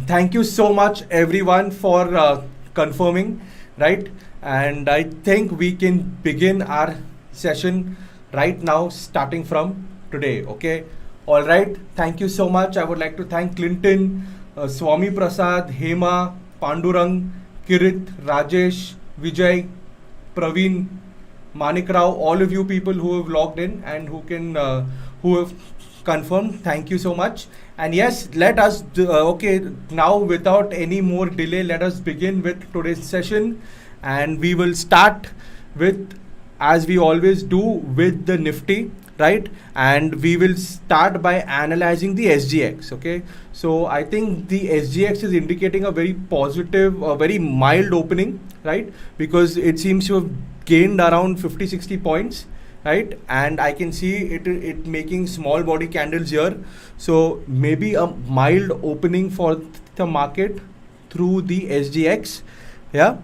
thank you so much everyone for confirming, right? And I think we can begin our session right now, starting from today. Okay. All right. Thank you so much. I would like to thank Clinton, Swami Prasad, Hema, Pandurang, Kirit, Rajesh, Vijay, Praveen, Manik Rao, all of you people who have logged in and who have confirmed. Thank you so much. And yes, let us okay, now without any more delay, let us begin with today's session, and we will start with, as we always do, with the Nifty, right? And we will start by analyzing the SGX. Okay, so I think the SGX is indicating a very positive, very mild opening, right? Because it seems to have gained around 50-60 points, right? And I can see it making small body candles here, so maybe a mild opening for the market through the SGX, yeah,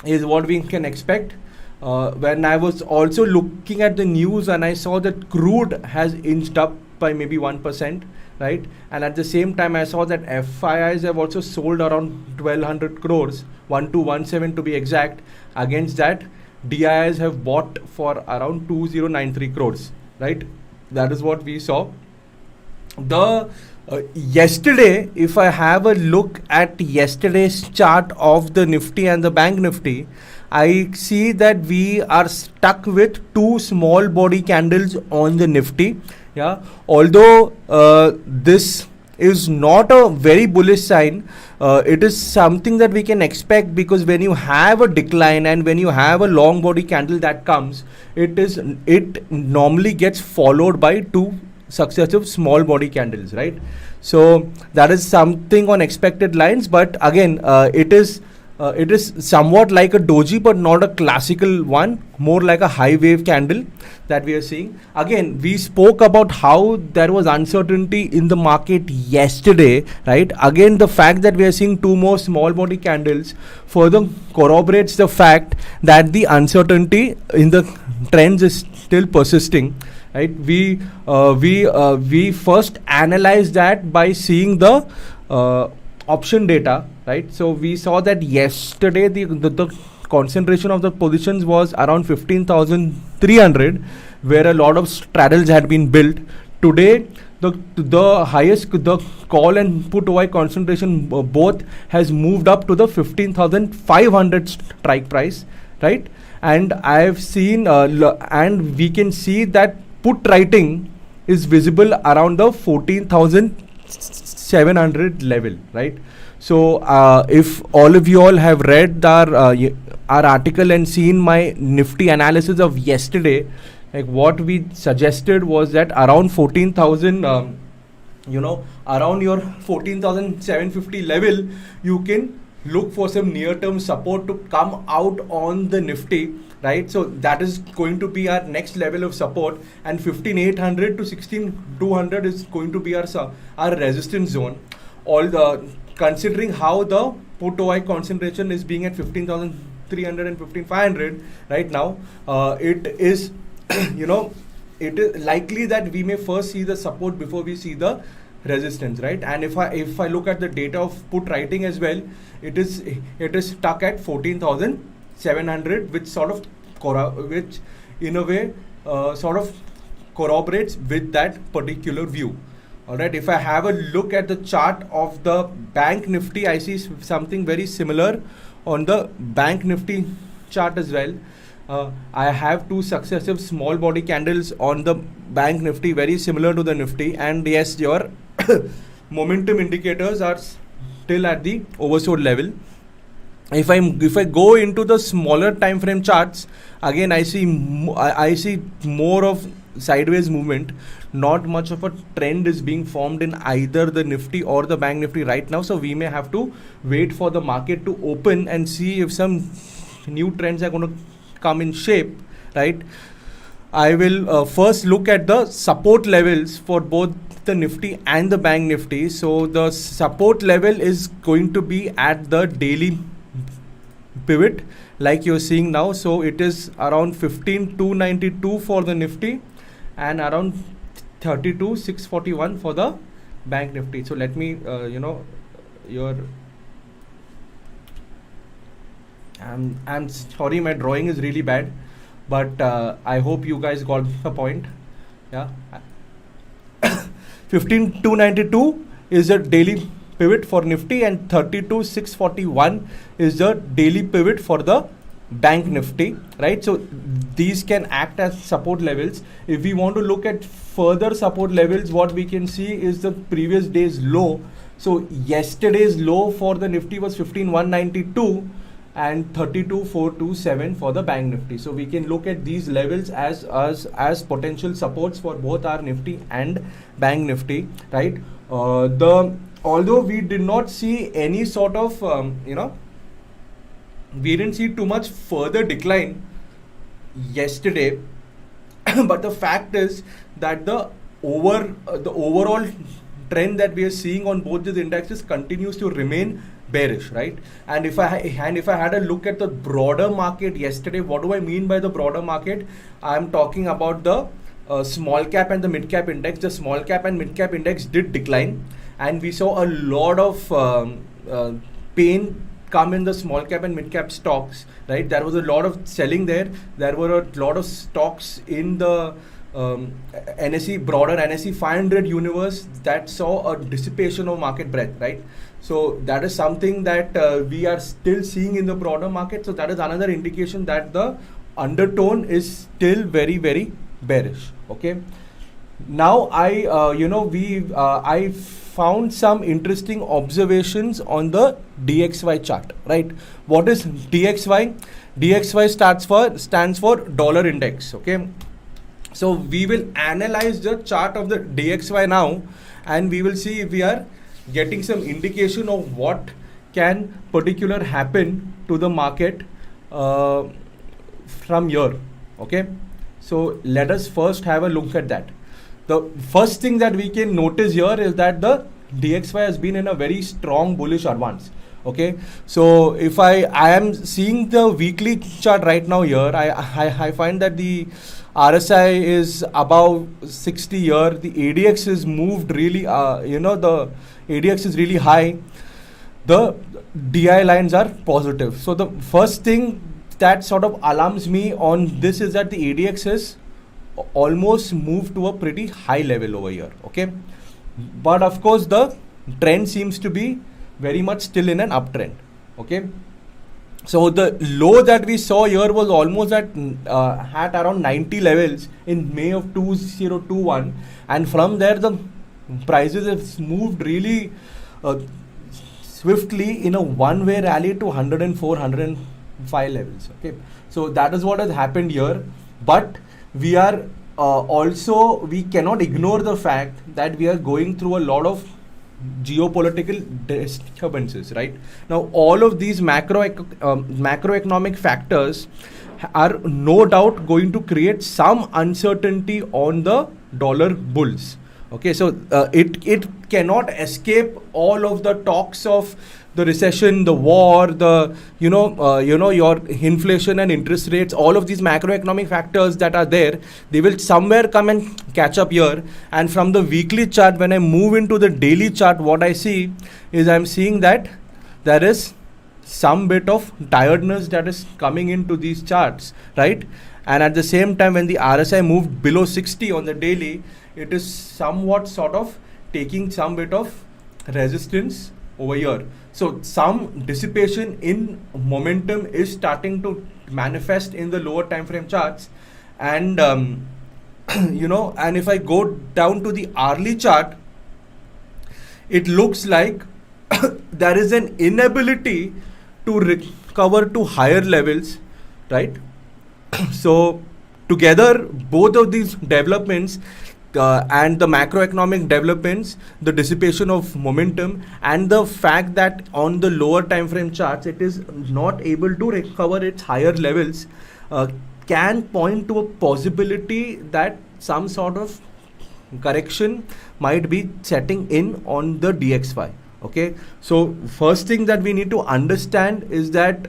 is what we can expect. When I was also looking at the news and I saw that crude has inched up by maybe 1%, right? And at the same time I saw that FIIs have also sold around 1200 crores, 1217 to be exact. Against that, DIIs have bought for around 2093 crores, right? That is what we saw. The yesterday, if I have a look at yesterday's chart of the Nifty and the Bank Nifty, I see that we are stuck with two small body candles on the Nifty. Yeah, although this is not a very bullish sign, it is something that we can expect, because when you have a decline and when you have a long body candle that comes, it normally gets followed by two successive small body candles, right? So that is something on expected lines, but again, it is somewhat like a doji, but not a classical one, more like a high wave candle that we are seeing. Again, we spoke about how there was uncertainty in the market yesterday, right? Again, the fact that we are seeing two more small body candles further corroborates the fact that the uncertainty in the trends is still persisting, right? We first analyzed that by seeing the option data, right? So we saw that yesterday the concentration of the positions was around 15,300, where a lot of straddles had been built. Today, the highest, the call and put OI concentration both has moved up to the 15,500 strike price, right? And I have seen, and we can see that put writing is visible around the 14,700 level, right? So if all of you all have read our article and seen my Nifty analysis of yesterday, like what we suggested was that around 14,000, around your 14,750 level, you can look for some near-term support to come out on the Nifty, right? So that is going to be our next level of support, and 15,800 to 16,200 is going to be our resistance zone. Considering how the put OI concentration is being at 15,300 and 15,500 right now, it is it is likely that we may first see the support before we see the resistance, right? And if I look at the data of put writing as well, it is stuck at 14,700, which in a way sort of corroborates with that particular view. All right, if I have a look at the chart of the Bank Nifty, I see something very similar on the Bank Nifty chart as well. I have two successive small body candles on the Bank Nifty, very similar to the Nifty, and yes, your momentum indicators are still at the oversold level. If I go into the smaller time frame charts, again I see more of sideways movement. Not much of a trend is being formed in either the Nifty or the Bank Nifty right now, so we may have to wait for the market to open and see if some new trends are going to come in shape, right? I will first look at the support levels for both the Nifty and the Bank Nifty. So the support level is going to be at the daily pivot, like you're seeing now. So it is around 15,292 for the Nifty and around 32,641 for the bank nifty. So let me your I'm sorry, my drawing is really bad, but I hope you guys got the point. Yeah. 15292 is the daily pivot for Nifty, and 32641 is the daily pivot for the bank nifty, right? So these can act as support levels. If we want to look at further support levels, what we can see is the previous day's low. So yesterday's low for the nifty was 15192 and 32427 for the bank nifty. So we can look at these levels as potential supports for both our nifty and bank nifty, right? Although we did not see any sort of we didn't see too much further decline yesterday, but the fact is that the overall trend that we are seeing on both these indexes continues to remain bearish, right? And if I had a look at the broader market yesterday, what do I mean by the broader market? I'm talking about the small cap and the mid cap index. The small cap and mid cap index did decline, and we saw a lot of pain come in the small cap and mid cap stocks, right? There was a lot of selling there. There were a lot of stocks in the NSE, broader NSE 500 universe that saw a dissipation of market breadth, right? So that is something that we are still seeing in the broader market. So that is another indication that the undertone is still very, very bearish. Okay. Now I found some interesting observations on the DXY chart, right? What is DXY? DXY stands for dollar index. Okay. So we will analyze the chart of the DXY now, and we will see if we are getting some indication of what can particular happen to the market from here. Okay. So let us first have a look at that. The first thing that we can notice here is that the DXY has been in a very strong bullish advance. Okay, so if I am seeing the weekly chart right now here, I find that the RSI is above 60 here. The ADX is moved really, the ADX is really high. The DI lines are positive. So the first thing that sort of alarms me on this is that the ADX is almost moved to a pretty high level over here. Okay, but of course the trend seems to be very much still in an uptrend. Okay, so the low that we saw here was almost at around 90 levels in May of 2021, and from there the prices have moved really swiftly in a one-way rally to 104, 105 levels. Okay, so that is what has happened here, but we are we cannot ignore the fact that we are going through a lot of geopolitical disturbances, right? Now all of these macroeconomic factors are no doubt going to create some uncertainty on the dollar bulls. Okay, so it cannot escape all of the talks of the recession, the war, the your inflation and interest rates. All of these macroeconomic factors that are there, they will somewhere come and catch up here. And from the weekly chart, when I move into the daily chart, what I see is I'm seeing that there is some bit of tiredness that is coming into these charts, right? And at the same time, when the RSI moved below 60 on the daily, it is somewhat sort of taking some bit of resistance over here. So some dissipation in momentum is starting to manifest in the lower time frame charts, and and if I go down to the hourly chart, it looks like there is an inability to recover to higher levels, right? So together, both of these developments and the macroeconomic developments, the dissipation of momentum, and the fact that on the lower time frame charts it is not able to recover its higher levels, can point to a possibility that some sort of correction might be setting in on the DXY. Okay, so first thing that we need to understand is that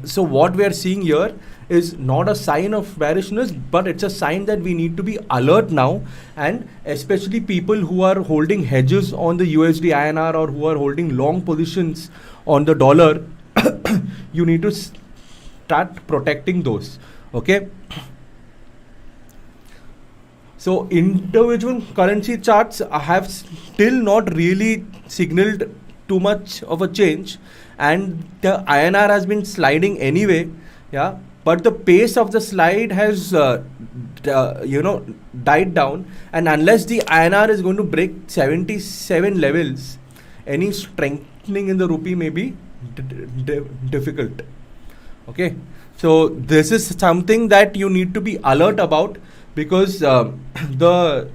so what we are seeing here is not a sign of bearishness, but it's a sign that we need to be alert now, and especially people who are holding hedges on the USD INR or who are holding long positions on the dollar, you need to start protecting those. Okay. So individual currency charts have still not really signaled too much of a change, and the INR has been sliding anyway, yeah. But the pace of the slide has, died down, and unless the INR is going to break 77 levels, any strengthening in the rupee may be difficult. Okay, so this is something that you need to be alert about, because the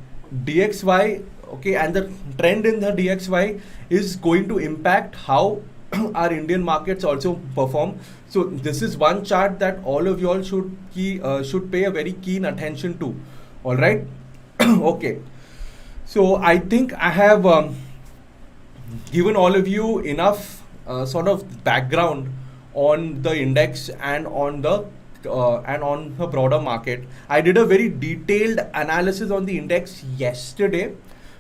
DXY, okay, and the trend in the DXY is going to impact how our Indian markets also perform. So this is one chart that all of you all should pay a very keen attention to. All right. Okay. So I think I have given all of you enough sort of background on the index and on the broader market. I did a very detailed analysis on the index yesterday.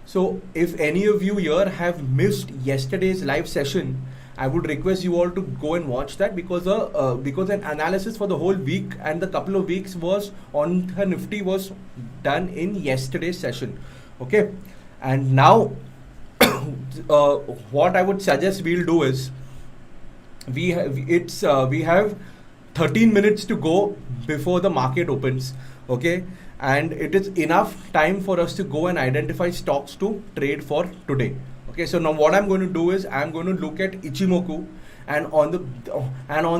So if any of you here have missed yesterday's live session, I would request you all to go and watch that, because an analysis for the whole week and the couple of weeks was on the Nifty was done in yesterday's session. Okay, and now what I would suggest we'll do is we have 13 minutes to go before the market opens. Okay, and it is enough time for us to go and identify stocks to trade for today. Okay, so now what I'm going to do is I'm going to look at Ichimoku, and on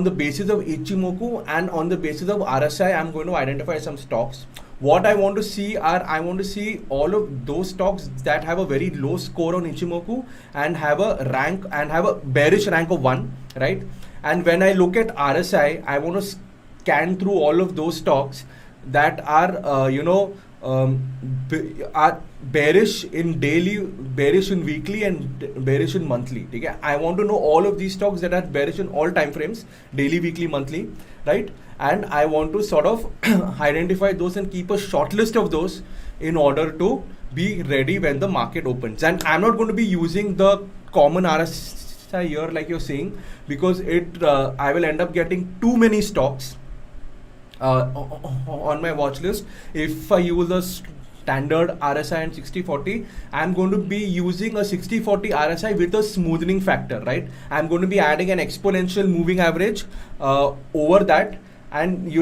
the basis of Ichimoku and on the basis of RSI, I'm going to identify some stocks. What I want to see all of those stocks that have a very low score on Ichimoku and have a bearish rank of 1, right? And when I look at RSI, I want to scan through all of those stocks that are are bearish in daily, bearish in weekly, and bearish in monthly. Okay? I want to know all of these stocks that are bearish in all time frames, daily, weekly, monthly, right? And I want to sort of identify those and keep a short list of those in order to be ready when the market opens. And I'm not going to be using the common RSI here like you're saying, because I will end up getting too many stocks on my watch list. If I use a standard RSI and 60/40, I'm going to be using a 60/40 RSI with a smoothing factor, right? I'm going to be adding an exponential moving average over that, and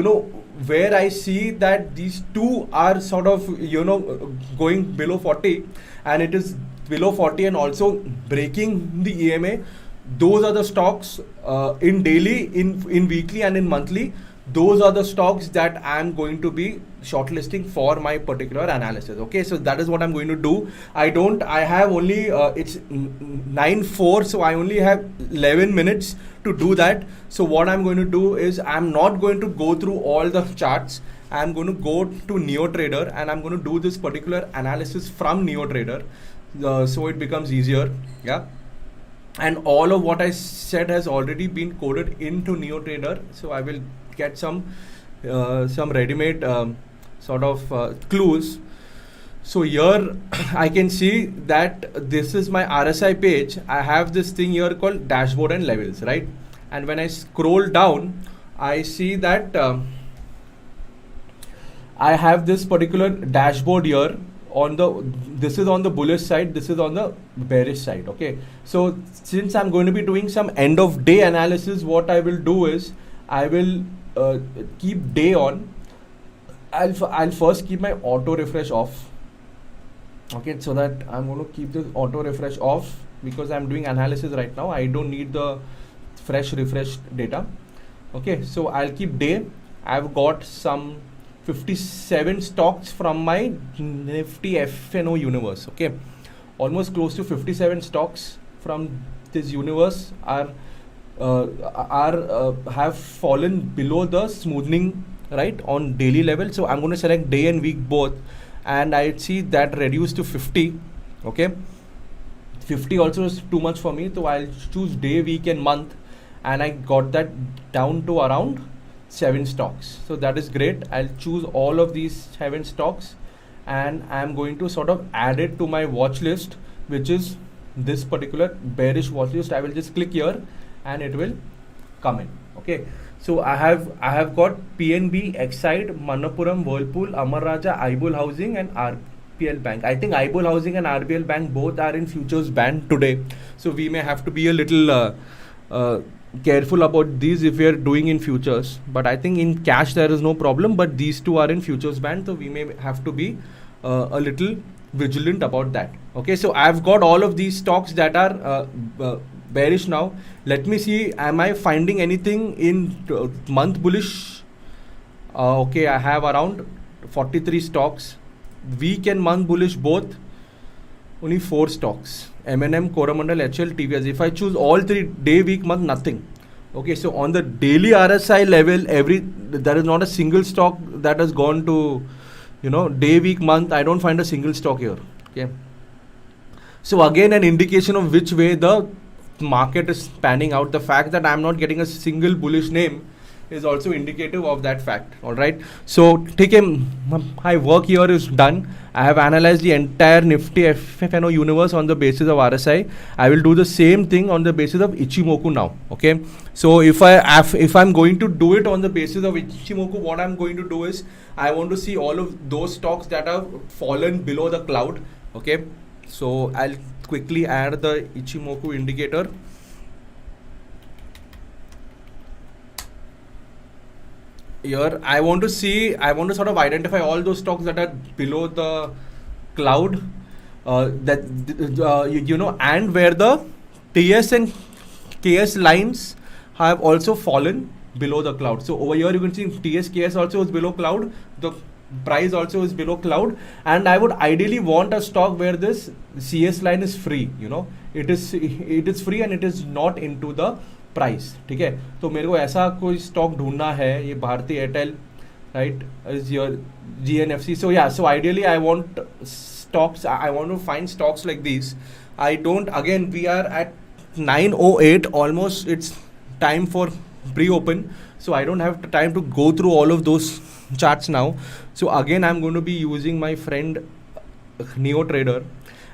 where I see that these two are sort of going below 40, and it is below 40 and also breaking the EMA, those are the stocks in daily, in weekly, and in monthly. Those are the stocks that I'm going to be shortlisting for my particular analysis. Okay, so that is what I'm going to do. I have only it's 9:04, so I only have 11 minutes to do that. So what I'm going to do is I'm not going to go through all the charts. I'm going to go to NeoTrader and I'm going to do this particular analysis from NeoTrader, so it becomes easier. Yeah. And all of what I said has already been coded into NeoTrader, so I will get some ready-made sort of clues. So here I can see that this is my RSI page. I have this thing here called dashboard and levels, right? And when I scroll down, I see that I have this particular dashboard here. This is on the bullish side, this is on the bearish side. Okay, so since I'm going to be doing some end of day analysis, what I will do is I will keep day on. I'll first keep my auto refresh off. Okay, so that I'm going to keep this auto refresh off because I'm doing analysis right now. I don't need the fresh refresh data. Okay, so I'll keep day. I've got some 57 stocks from my Nifty FNO universe. Okay, almost close to 57 stocks from this universe have fallen below the smoothing, right, on daily level. So I'm going to select day and week both, and I see that reduced to 50. Okay, 50 also is too much for me, so I'll choose day, week, and month, and I got that down to around 7 stocks. So that is great. I'll choose all of these 7 stocks and I'm going to sort of add it to my watch list, which is this particular bearish watch list. I will just click here and it will come in. Okay, so I have got PNB, Exide, Manappuram, Whirlpool, Amar Raja, Aibol Housing and RBL Bank. I think Aibol Housing and RBL Bank both are in futures band today, so we may have to be a little careful about these if we are doing in futures, but I think in cash there is no problem, but these two are in futures band, so we may have to be a little vigilant about that. Okay, so I've got all of these stocks that are bearish now. Let me see, am I finding anything in month bullish? Okay, I have around 43 stocks, week and month bullish both, only 4 stocks: M&M, Coromandel, HL, TVS. If I choose all 3, day, week, month, nothing. Okay, so on the daily RSI level, there is not a single stock that has gone to, day, week, month. I don't find a single stock here. Okay, so again an indication of which way the market is panning out. The fact that I'm not getting a single bullish name is also indicative of that fact. All right, so my work here is done. I have analyzed the entire Nifty FFNO universe on the basis of RSI. I will do the same thing on the basis of Ichimoku now. Okay, so if I'm going to do it on the basis of Ichimoku, what I'm going to do is I want to see all of those stocks that have fallen below the cloud. Okay, so I'll quickly add the Ichimoku indicator. Here I want to sort of identify all those stocks that are below the cloud, and where the TS and KS lines have also fallen below the cloud. So over here you can see TS, KS also is below cloud, the price also is below cloud, and I would ideally want a stock where this CS line is free. It is free and it is not into the price. ठीक है, तो मेरे को ऐसा कोई stock ढूंढना है. ये Bharti Airtel, right, is your GNFC. So yeah, so ideally I want stocks, I want to find stocks like these. I don't, again we are at 9:08, almost it's time for pre-open, so I don't have time to go through all of those charts now. So again I'm going to be using my friend Neo Trader,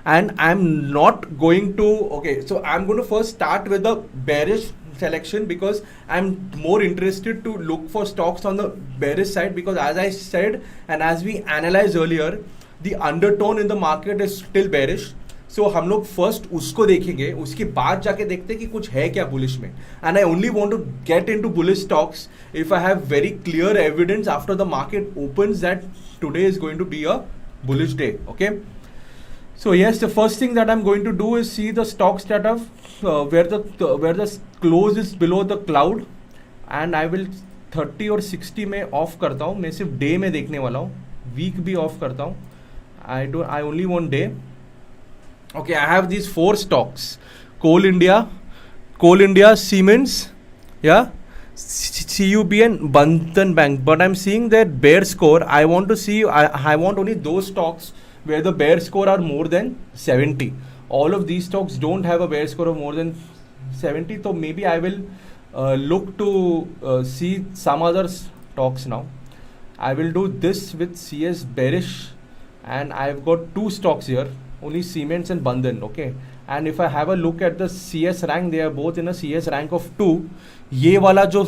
and I'm not going to, okay, so I'm going to first start with the bearish selection because I'm more interested to look for stocks on the bearish side, because as I said and as we analyzed earlier, the undertone in the market is still bearish. So हम लोग first उसको देखेंगे, उसके बाद जाके देखते हैं कि कुछ है क्या bullish में. And I only want to get into bullish stocks if I have very clear evidence after the market opens that today is going to be a bullish day. Okay, so yes, the first thing that I'm going to do is see the stocks that have where the close is below the cloud, and I will 30 और 60 में of करता हूँ. मैं सिर्फ day में देखने वाला हूँ, वीक भी ऑफ करता हूँ. I only want day. Okay, I have these 4 stocks: Coal India, Siemens, yeah, CUB and Bandhan Bank. But I'm seeing that bear score. I want to see, I want only those stocks where the bear score are more than 70. All of these stocks don't have a bear score of more than 70, so maybe I will look to see some other stocks now. I will do this with CS bearish, and I've got 2 stocks here, only Siemens and Bandhan. Okay, and if I have a look at the CS rank, they are both in a CS rank of 2. ये वाला जो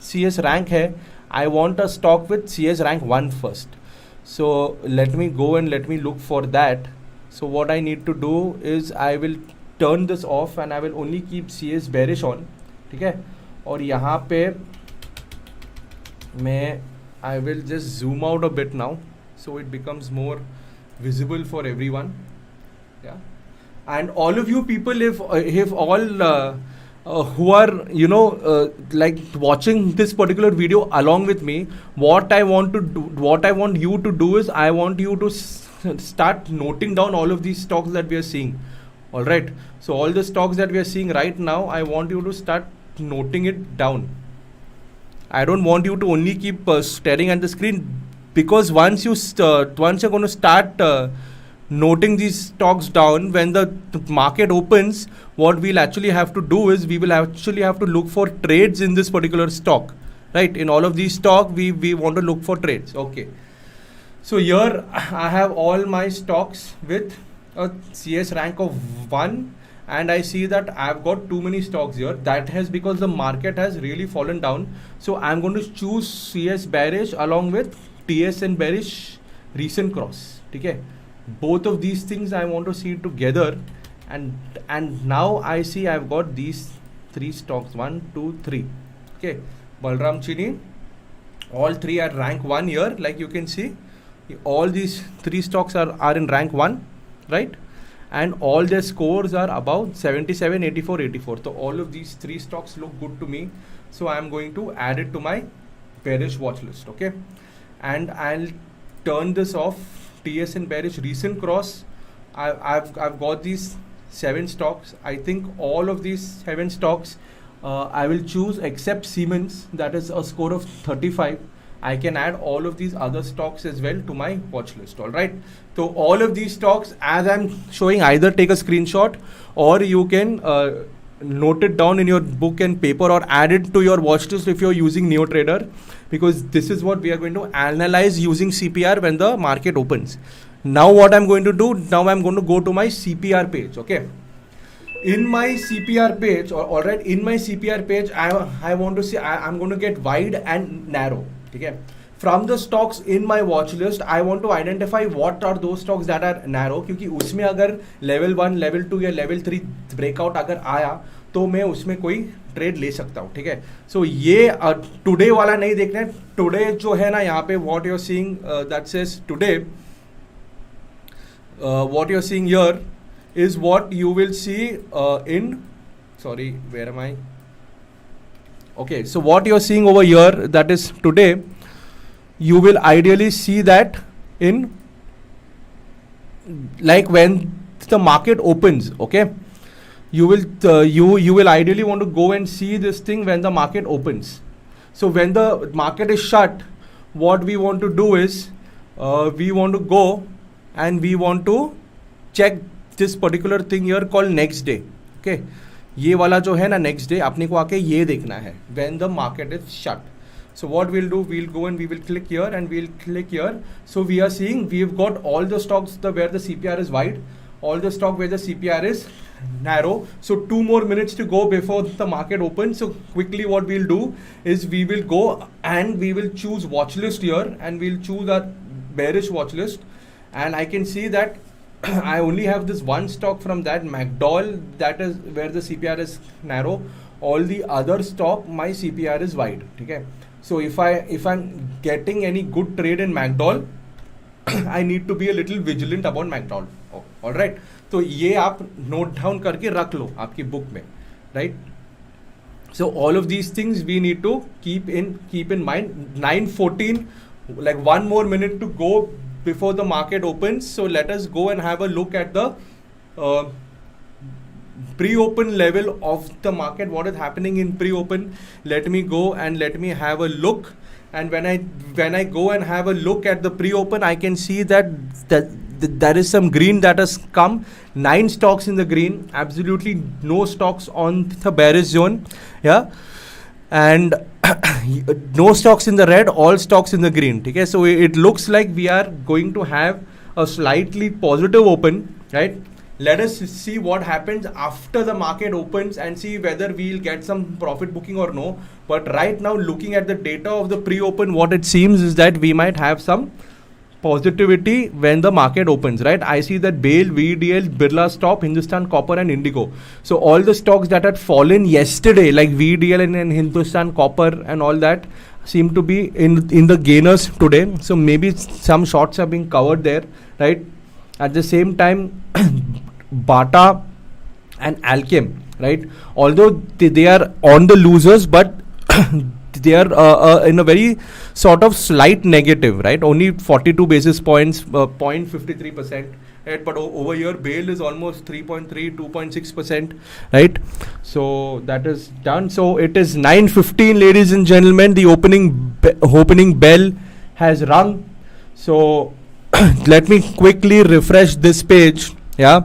CS rank है, I want a stock with CS rank 1 first. So let me go and let me look for that. So what I need to do is I will turn this off and I will only keep CS bearish on. ठीक है, और यहाँ पे मैं I will just zoom out a bit now so it becomes more visible for everyone. Yeah, and all of you people, if all who are like watching this particular video along with me, what I want you to do is I want you to start noting down all of these stocks that we are seeing. All right, so all the stocks that we are seeing right now, I want you to start noting it down. I don't want you to only keep staring at the screen, because once you're going to start noting these stocks down, when the market opens, what we'll actually have to do is we will actually have to look for trades in this particular stock. right? In all of these stock, we want to look for trades. Okay. So here I have all my stocks with a CS rank of 1, and I see that I've got too many stocks here. That has because the market has really fallen down. So I'm going to choose CS bearish along with TS and bearish recent cross. Okay. Both of these things I want to see together, and now I see I've got these 3 stocks, 1, 2, 3. Okay. Balram Chini, all 3 are rank 1 here, like you can see. All these 3 stocks are in rank 1, right? And all their scores are about 77, 84, 84. So all of these 3 stocks look good to me. So I'm going to add it to my bearish watch list, okay? And I'll turn this off. TS and bearish recent cross. I've got these 7 stocks. I think all of these 7 stocks I will choose except Siemens, that is a score of 35. I can add all of these other stocks as well to my watch list. All right. So all of these stocks, as I'm showing, either take a screenshot or you can note it down in your book and paper or add it to your watch list if you're using NeoTrader, because this is what we are going to analyze using CPR when the market opens. Now what I'm going to do, now I'm going to go to my CPR page. Okay. In my CPR page, all right, in my CPR page, I want to see, I'm going to get wide and narrow. Okay. From the stocks in my watch list, I want to identify what are those stocks that are narrow, क्योंकि उसमें अगर level 1, level 2 या level 3 breakout अगर आया तो मैं उसमें कोई ट्रेड ले सकता हूँ. ठीक है. सो ये टुडे वाला नहीं देखना है. टुडे जो है ना यहाँ पे what you're seeing that says today, what you're seeing here is what you will see in, sorry, where am I? Okay, so what you're seeing over here, that is today, you will ideally see that in, like when the market opens, okay, you will you will ideally want to go and see this thing when the market opens. So when the market is shut, what we want to do is we want to go and we want to check this particular thing here called next day. Okay, ये वाला जो है ना next day, अपने को आके ये देखना है when the market is shut. So what we'll do, we'll go and we will click here and we'll click here. So we are seeing we've got all the stocks where the CPR is wide, all the stock where the CPR is narrow. So 2 more minutes to go before the market opens. So quickly what we'll do is we will go and we will choose watch list here and we'll choose our bearish watch list. And I can see that I only have this one stock from that McDowell, that is where the CPR is narrow. All the other stock, my CPR is wide. Okay. So if I'm getting any good trade in McDowell, I need to be a little vigilant about McDowell. Oh, all right. तो ये आप note down करके रख लो आपकी book में, right? So all of these things we need to keep in mind. 9:14, like 1 more minute to go before the market opens. So let us go and have a look at the pre-open level of the market. What is happening in pre-open? Let me go and let me have a look. And when I go and have a look at the pre-open, I can see that there is some green that has come. 9 stocks in the green. Absolutely no stocks on the bearish zone. Yeah. And no stocks in the red, all stocks in the green. Okay, so it looks like we are going to have a slightly positive open, right? Let us see what happens after the market opens and see whether we'll get some profit booking or no. But right now, looking at the data of the pre-open, what it seems is that we might have some positivity when the market opens, right? I see that BAIL, VDL, Birla Stop, Hindustan Copper and Indigo. So all the stocks that had fallen yesterday, like VDL and Hindustan Copper and all that, seem to be in the gainers today. So maybe some shorts are being covered there, right? At the same time, Bata and Alchem, right? Although they are on the losers, but they are in a very sort of slight negative, right? Only 42 basis points, 0.53%, right? But over here, BAIL is almost 3.3, 2.6%, right? So that is done. So it is 9:15, ladies and gentlemen. The opening bell has rung. So let me quickly refresh this page, yeah,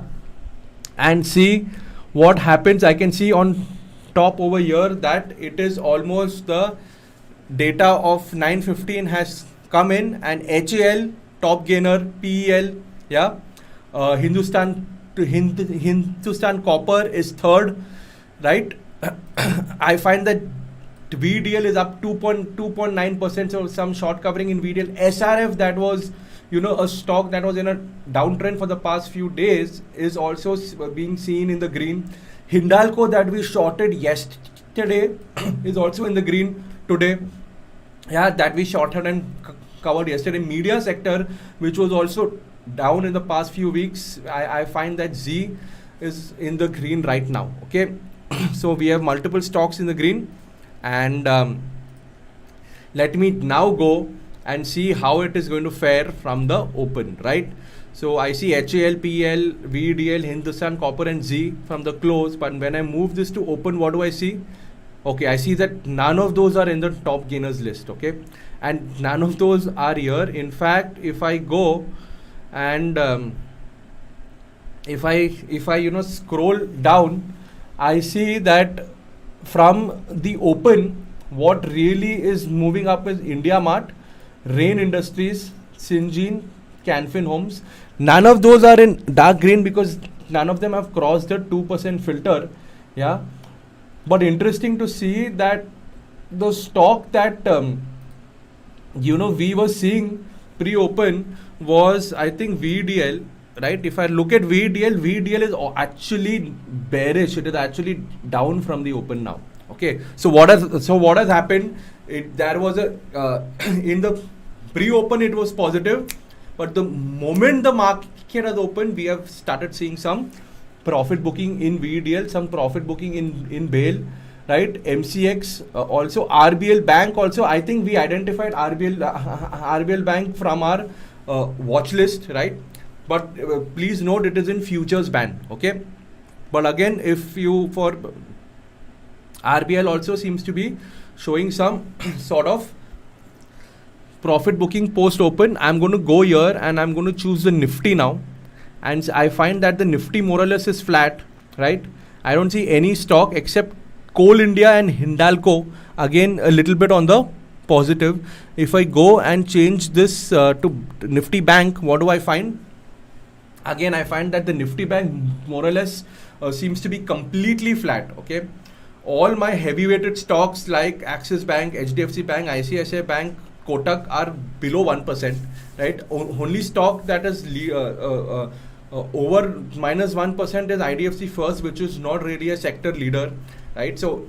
and see what happens. I can see on top over here that it is almost the data of 9:15 has come in, and HAL top gainer, PEL, yeah, Hindustan Copper is third, right? I find that VDL is up 2.9%, so some short covering in VDL. SRF, that was a stock that was in a downtrend for the past few days, is also being seen in the green. Hindalco, that we shorted yesterday, is also in the green today. Yeah, that we shorted and covered yesterday. Media sector, which was also down in the past few weeks, I find that Z is in the green right now. Okay, so we have multiple stocks in the green, and let me now go and see how it is going to fare from the open, right? So I see HAL, PL, VDL, Hindustan Copper and Z from the close, but when I move this to open, what do I see? Okay, I see that none of those are in the top gainers list, okay? And none of those are here. In fact, if I go and if I scroll down, I see that from the open, what really is moving up is India Mart, Rain Industries, Syngene, Canfin Homes. None of those are in dark green because none of them have crossed the 2% filter. Yeah, but interesting to see that the stock that we were seeing pre-open was, I think, VDL, right? If I look at VDL is actually bearish. It is actually down from the open now. Okay, so what has happened? There was a in the pre-open it was positive, but the moment the market has opened, we have started seeing some profit booking in VDL, some profit booking in BALE, right? MCX, also RBL Bank. Also, I think we identified RBL Bank from our watch list, right? But please note, it is in futures band. Okay, but again, if you for RBL also seems to be showing some sort of profit booking post open. I'm going to go here and I'm going to choose the Nifty now, and I find that the Nifty more or less is flat, right? I don't see any stock except Coal India and Hindalco, again a little bit on the positive. If I go and change this to Nifty Bank, what do I find? Again, I find that the Nifty Bank more or less seems to be completely flat. Okay, all my heavy-weighted stocks like Axis Bank, HDFC Bank, ICICI Bank, Kotak are below 1%, right? Only stock that is over minus 1% is IDFC First, which is not really a sector leader, right? So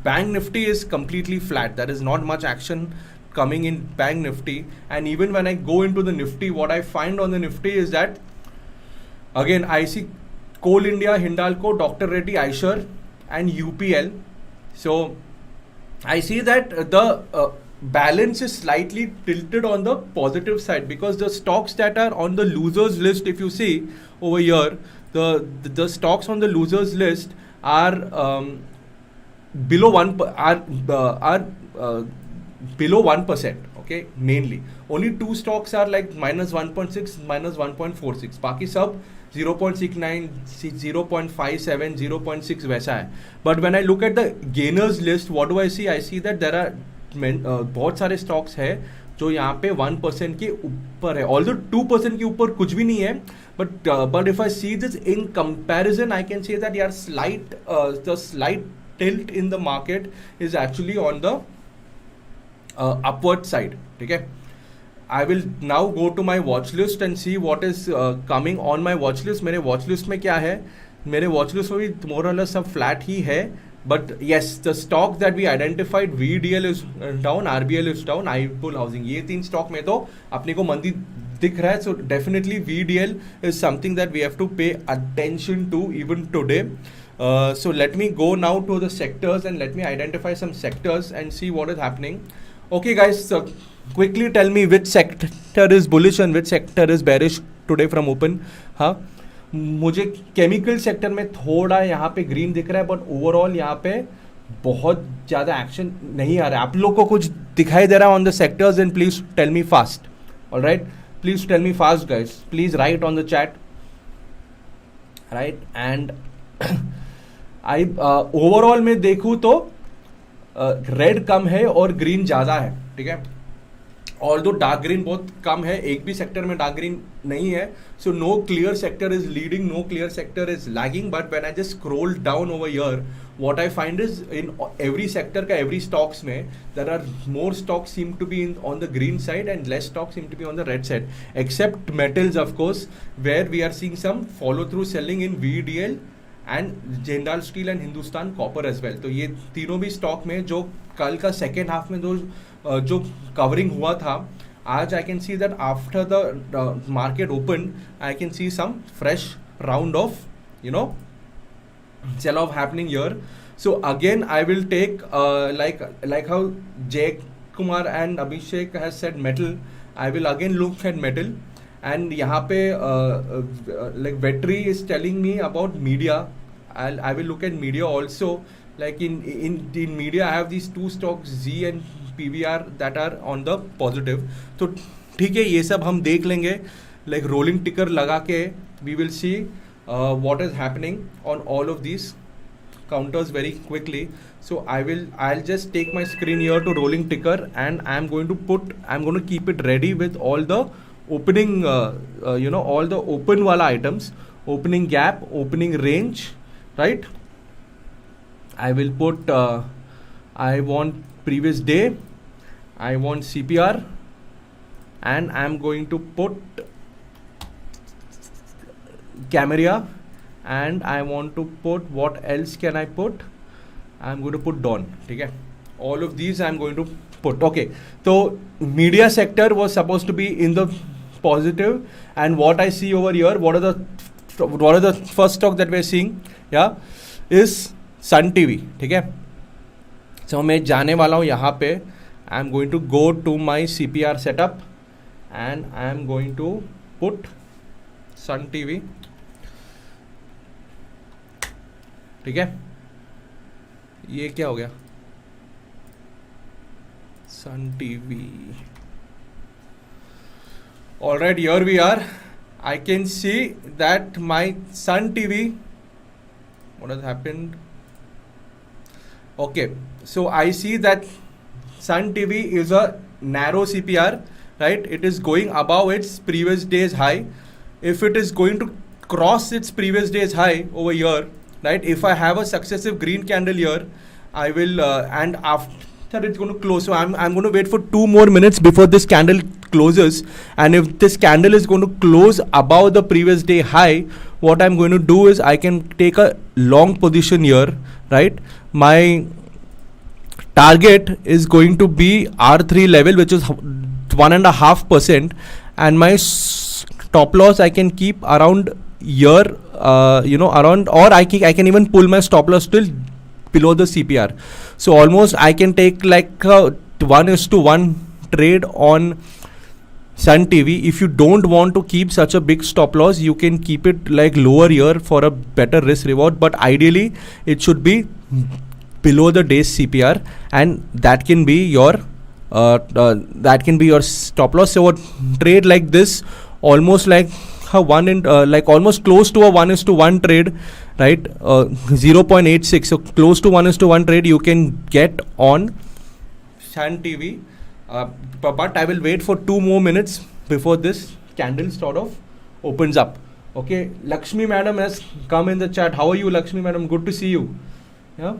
Bank Nifty is completely flat. There is not much action coming in Bank Nifty. And even when I go into the Nifty, what I find on the Nifty is that, again, I see Coal India, Hindalco, Dr. Reddy, Eicher and UPL. So I see that the balance is slightly tilted on the positive side, because the stocks that are on the losers list, if you see over here, the stocks on the losers list are below 1%. Okay, mainly only two stocks are like minus 1.6, minus 1.46. Baki sab 0.69, 0.57, 0.6 वैसा है. But when I look at the gainers list, what do I see? I see that there are बहुत सारे stocks है जो यहाँ पे 1% के ऊपर है. ऑल्दो 2% के ऊपर कुछ भी नहीं है, but if I see this in comparison, I can say that यार the slight tilt in the market is actually on the upward side. ठीक है, I will now go to my watch list and see what is coming on my watch list. मेरे watch list में क्या है? मेरे watch list में भी more or less सब flat ही है. But yes, the stock that we identified, VDL is down, RBL is down, iPull Housing, ये तीन stock में तो अपने को मंदी दिख रहा है. So definitely VDL is something that we have to pay attention to even today. So let me go now to the sectors and let me identify some sectors and see what is happening. Okay guys, so quickly tell me which sector is bullish and which sector is bearish today from open. हाँ, मुझे chemical sector में थोड़ा यहाँ पे green दिख रहा है, but overall यहाँ पे बहुत ज़्यादा एक्शन नहीं आ रहा है. आप लोग को कुछ दिखाई दे रहा है on the sectors? And please tell me fast. Alright, please tell me fast guys, please write on the chat. Right, and I overall में देखूँ तो रेड कम है और ग्रीन ज़्यादा है, ठीक है. ऑल्दो डार्क ग्रीन बहुत कम है, एक भी सेक्टर में डार्क ग्रीन नहीं है. So no clear sector is leading, no clear sector is lagging. But when I just scroll down over here, what I find is in every sector का every stocks में there are more stocks seem to be on the green side and less stocks seem to be on the red side, except metals of course, where we are seeing some follow through selling in VDL and Jindal Steel and Hindustan Copper as well. तो ये तीनों भी stock में जो कल का second half में जो कवरिंग हुआ था, आज I can see that after the market opened, I can see some fresh round of, you know, sell off happening here. So again I will take like how Jay Kumar and Abhishek has said metal, I will again look at metal. And यहाँ पे like Vetri is telling me about media, I will look at media also. Like in media I have these two stocks Z and PVR that are on the positive. तो ठीक है, ये सब हम देख लेंगे, like rolling ticker लगा के we will see what is happening on all of these counters very quickly. So I'll just take my screen here to rolling ticker, and I'm going to keep it ready with all the opening all the open wala items, opening gap, opening range, right? I will put I want previous day, I want CPR, and I'm going to put Camera, and I want to put, what else can I put? I'm going to put Dawn, ठीक है. All of these I'm going to put. Okay, so media sector was supposed to be in the positive, and what I see over here, what are the first stock that we're seeing, yeah, is Sun TV, ठीक है. So मैं जाने वाला हूँ यहाँ पे. I'm going to go to my CPR setup, and I'm going to put Sun TV, ठीक है. ये क्या हो गया, Sun TV. Alright, here we are. I can see that my Sun TV, what has happened? Okay, so I see that Sun TV is a narrow CPR, right? It is going above its previous day's high. If it is going to cross its previous day's high over here, right? If I have a successive green candle here, I will and after it's going to close. So I'm going to wait for 2 more minutes before this candle closes. And if this candle is going to close above the previous day high, what I'm going to do is I can take a long position here, right? My target is going to be R3 level, which is 1.5%, and my stop loss I can keep around here, around, or I can even pull my stop loss till below the CPR. So almost I can take like a 1:1 trade on Sun TV. If you don't want to keep such a big stop loss, you can keep it like lower here for a better risk reward, but ideally it should be below the day's CPR, and that can be your stop loss. So a trade like this, almost like almost close to a 1:1 trade, right? 0.86, so close to 1:1 trade you can get on Sun TV. But I will wait for 2 more minutes before this candle sort of opens up. Okay, Lakshmi madam has come in the chat. How are you, Lakshmi madam? Good to see you. Yeah.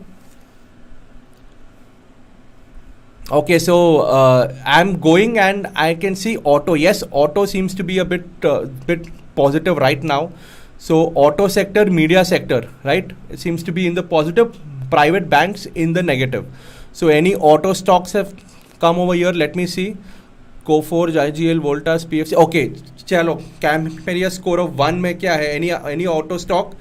Okay, so I'm going, and I can see auto. Yes, auto seems to be a bit positive right now. So auto sector, media sector, right? It seems to be in the positive. Private banks in the negative. So any auto stocks have come over here. Let me see. Coforge, IGL, Voltas, PFC. Okay, चलो. Camperia score of 1 में क्या है? Any auto stock?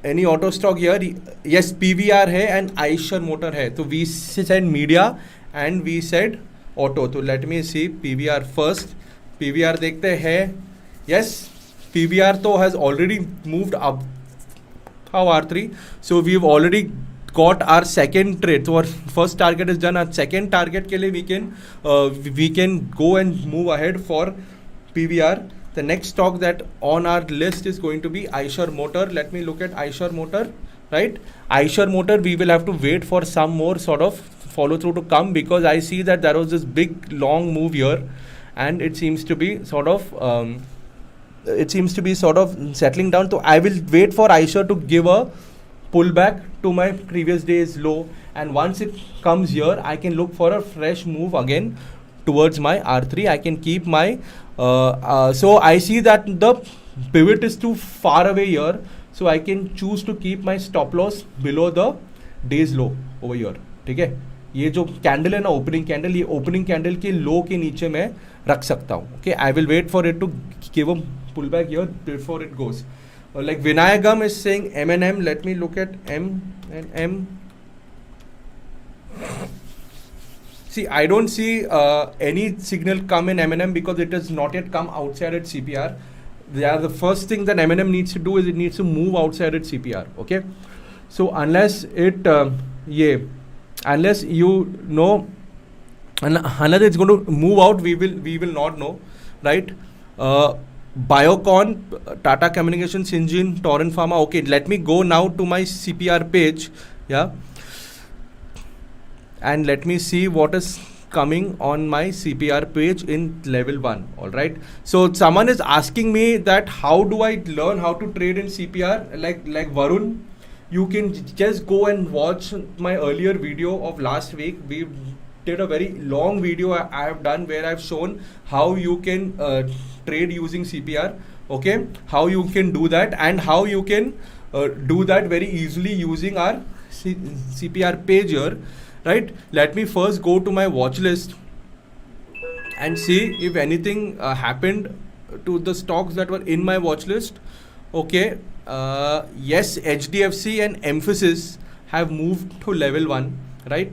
Any auto stock here? Yes, PVR है and Eicher Motor है. So we said media and we said auto. So let me see PVR first. PVR देखते हैं. Yes, PVR तो has already moved up. How R3? So we've already got our second trade. So our first target is done. Our second target के लिए we can go and move ahead for PVR. The next stock that on our list is going to be Eicher Motor. Let me look at Eicher Motor. right? Eicher Motor, we will have to wait for some more sort of follow through to come, because I see that there was this big long move here, and it seems to be sort of settling down. So I will wait for Eicher to give a pullback to my previous day's low, and once it comes here, I can look for a fresh move again towards my R3. I can keep my so I see that the pivot is too far away here, so I can choose to keep my stop loss below the day's low over here. ठीक है, ये जो candle है ना, opening candle, ये opening candle के low के नीचे मैं रख सकता हूँ. Okay, I will wait for it to give a pull back here before it goes. Like Vinayagam is saying M&M. Let me look at M and M. See, I don't see any signal come in M&M because it has not yet come outside its CPR. The first thing that M&M needs to do is it needs to move outside its CPR. Okay, so unless it unless you know, unless it's going to move out, we will not know, right? Biocon, Tata Communications, Syngene, Torrent Pharma. Okay, let me go now to my CPR page, yeah, and let me see what is coming on my CPR page in level 1. All right, so someone is asking me that how do I learn how to trade in CPR? Like Varun, you can just go and watch my earlier video of last week. We did a very long video I have done where I've shown how you can trade using CPR. Okay, how you can do that, and how you can do that very easily using our CPR page here, right? Let me first go to my watch list and see if anything happened to the stocks that were in my watch list. Okay, yes, HDFC and Emphasis have moved to level 1, right?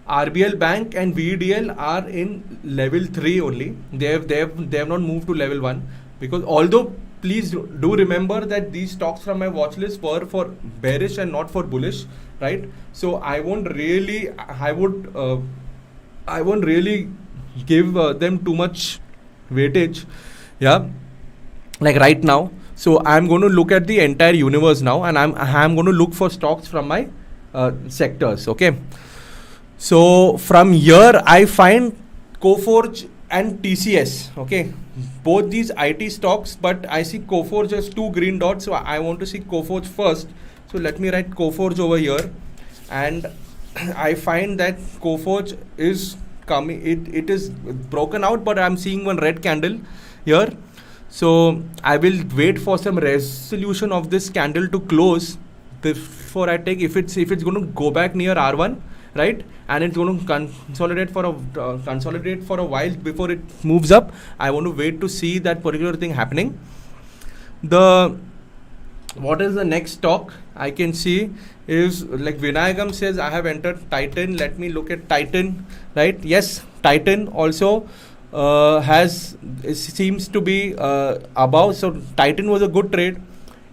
RBL Bank and VDL are in level 3 only. They have not moved to level 1, because although please do remember that these stocks from my watch list were for bearish and not for bullish, right? So I won't really give them too much weightage, yeah, like right now. So I'm going to look at the entire universe now, and I'm going to look for stocks from my sectors. Okay, so from here I find Coforge and TCS. Okay, both these IT stocks, but I see Coforge has 2 green dots, so I want to see Coforge first. So let me write Coforge over here, and I find that Coforge is coming, it is broken out, but I'm seeing one red candle here. So I will wait for some resolution of this candle to close before I take. If it's going to go back near R1, right, and it's going to consolidate for a while before it moves up, I want to wait to see that particular thing happening. What is the next stock I can see is, like Vinayagam says, I have entered Titan. Let me look at Titan, right? Yes, Titan also seems to be above. So Titan was a good trade.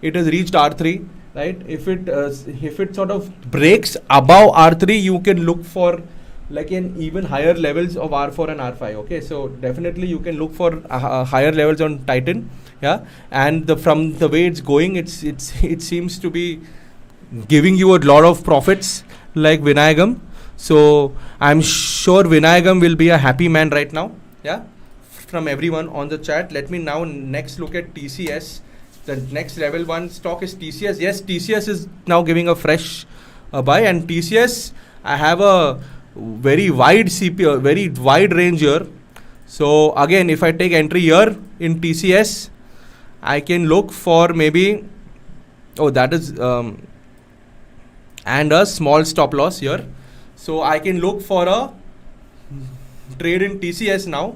It has reached R3, right? If it sort of breaks above R3, you can look for like an even higher levels of R4 and R5. Okay, so definitely you can look for higher levels on Titan, yeah. And from the way it's going, it seems to be giving you a lot of profits, like Vinayagam. So I'm sure Vinayagam will be a happy man right now, yeah, from everyone on the chat. Let me now next look at TCS. The next level 1 stock is TCS. Yes, TCS is now giving a fresh buy, and TCS, I have a very wide CP, very wide range here. So again, if I take entry here in TCS, I can look for maybe, that is, and a small stop loss here. So I can look for a trade in TCS now,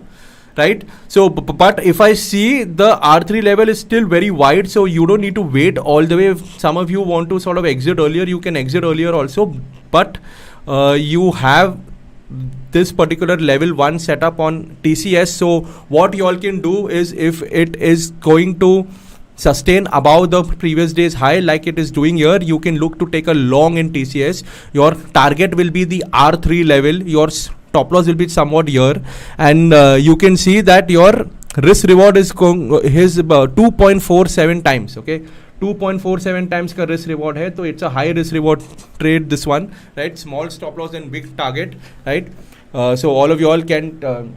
right? So, but if I see the R3 level is still very wide, so you don't need to wait all the way. If some of you want to sort of exit earlier, you can exit earlier also, but you have this particular level 1 setup on TCS. So what you all can do is, if it is going to sustain above the previous day's high like it is doing here, you can look to take a long in TCS. Your target will be the R3 level, your stop loss will be somewhat here, and you can see that your risk reward is about 2.47 times. Okay, 2.47 times का risk reward है, तो it's a high risk reward trade, this one, right? Small stop loss and big target, right? So all of you all can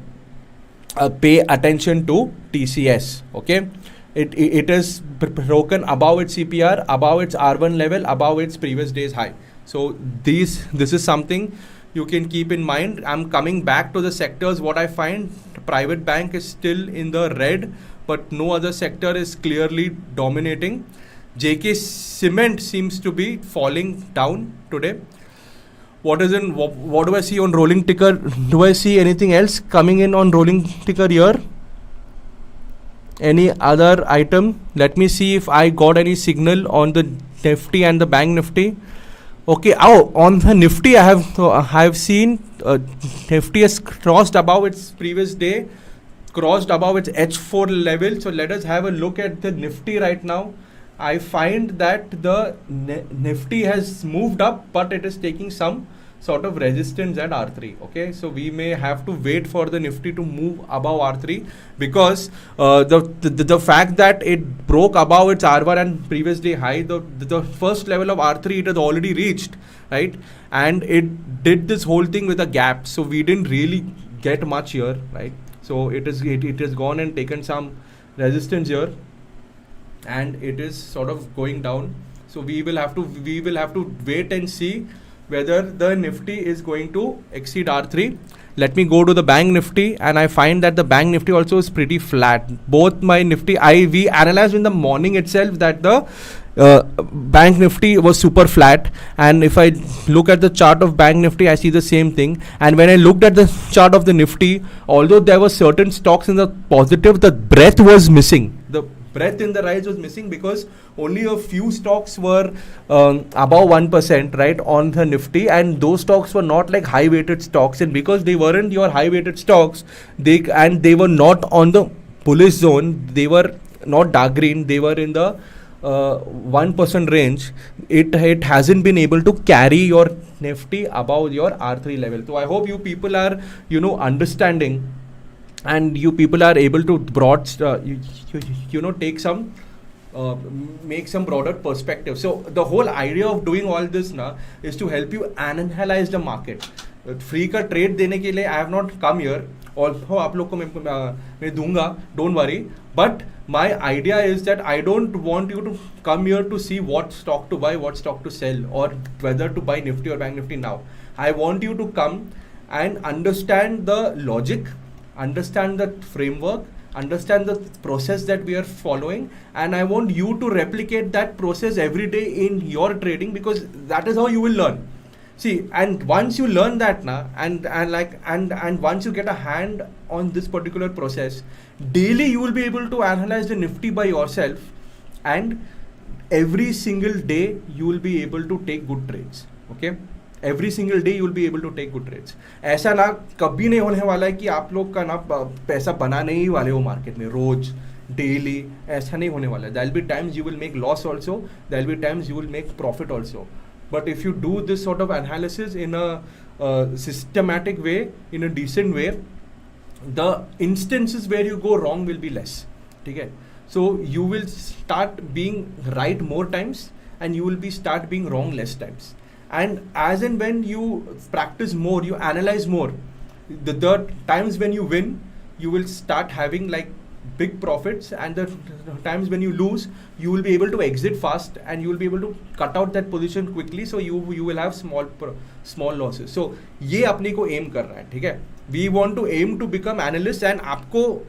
pay attention to TCS, okay? It is broken above its CPR, above its R1 level, above its previous day's high. So this is something you can keep in mind. I'm coming back to the sectors. What I find, private bank is still in the red, but no other sector is clearly dominating. JK Cement seems to be falling down today. What do I see on rolling ticker? Do I see anything else coming in on rolling ticker here? Any other item? Let me see if I got any signal on the Nifty and the Bank Nifty. Okay, on the Nifty, I have seen Nifty has crossed above its previous day, crossed above its H4 level. So let us have a look at the Nifty right now. I find that the Nifty has moved up, but it is taking some sort of resistance at R3. Okay, so we may have to wait for the Nifty to move above R3, because the fact that it broke above its R1 and previous day high, the first level of R3 it has already reached, right? And it did this whole thing with a gap, so we didn't really get much here, right? So it has gone and taken some resistance here, and it is sort of going down. So we will have to wait and see whether the Nifty is going to exceed R3. Let me go to the Bank Nifty, and I find that the Bank Nifty also is pretty flat. Both my Nifty, we analyzed in the morning itself that the Bank Nifty was super flat, and if I look at the chart of Bank Nifty, I see the same thing. And when I looked at the chart of the Nifty, although there were certain stocks in the positive, the breadth was missing. The breadth in the rise was missing, because only a few stocks were above 1%, right, on the Nifty, and those stocks were not like high weighted stocks, and because they weren't your high weighted stocks, they were not on the bullish zone, they were not dark green, they were in the 1% range. It hasn't been able to carry your Nifty above your R3 level. So I hope you people are understanding, and you people are able to take some make some broader perspective. So the whole idea of doing all this now is to help you analyze the market. Free का trade देने के लिए I have not come here. Also आप लोग को मैं दूंगा, don't worry. But my idea is that I don't want you to come here to see what stock to buy, what stock to sell, or whether to buy Nifty or Bank Nifty now. I want you to come and understand the logic, understand the framework, understand the process that we are following, and I want you to replicate that process every day in your trading, because that is how you will learn. See, and once you learn that now, and once you get a hand on this particular process, daily you will be able to analyze the Nifty by yourself, and every single day you will be able to take good trades. Okay, every single day you will be able to take good trades. ऐसा ना कभी नहीं होने वाला है कि आप लोग का ना पैसा बनाने ही वाले हो मार्केट में रोज डेली, ऐसा नहीं होने वाला है. There will be times you will make loss also, there will be times you will make profit also. But if you do this sort of analysis in a systematic way, in a decent way, the instances where you go wrong will be less. Okay? So you will start being right more times, and you will start being wrong less times. And as and when you practice more, you analyze more, the times when you win, you will start having like big profits, and the times when you lose, you will be able to exit fast, and you will be able to cut out that position quickly, so you will have small losses. So ये अपने को aim कर रहा है, ठीक है? We want to aim to become analysts, and आपको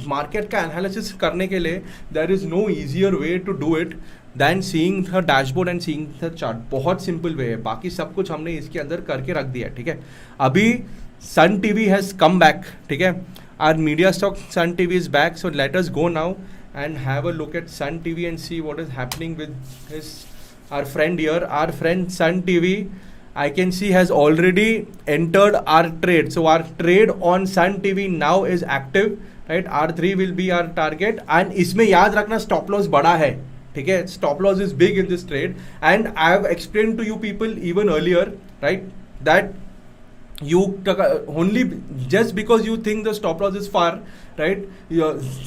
market का analysis करने के लिए there is no easier way to do it than seeing the dashboard and seeing the chart. बहुत simple way है, बाकी सब कुछ हमने इसके अंदर करके रख दिया है, ठीक है? अभी Sun TV has come back, ठीक है? Our media stock Sun TV is back, so let us go now and have a look at Sun TV and see what is happening with our friend here. Our friend Sun TV, I can see, has already entered our trade. So our trade on Sun TV now is active, right? R3 will be our target, and इसमें याद रखना stop loss बड़ा है, ठीक है? Stop loss is big in this trade, and I have explained to you people even earlier, right, that you only just because you think the stop loss is far, right?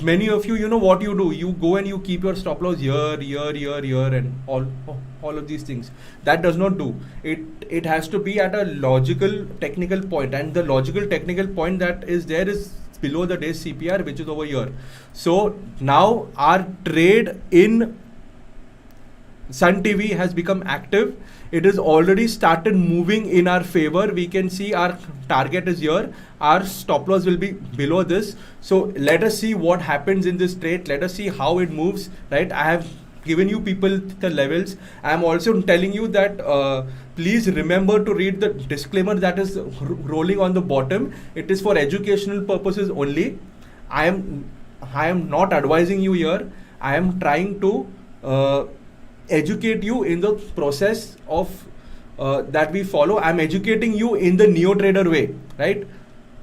Many of you, you know what you do, you go and you keep your stop loss here and all of these things. That does not do it. It has to be at a logical technical point, and the logical technical point that is there is below the day's CPR, which is over here. So now our trade in Sun TV has become active. It has already started moving in our favor. We can see our target is here. Our stop loss will be below this. So let us see what happens in this trade. Let us see how it moves, right? I have given you people the levels. I am also telling you that please remember to read the disclaimer that is rolling on the bottom. It is for educational purposes only. I am not advising you here. I am trying to educate you in the process of that we follow. I'm educating you in the neo trader way, right?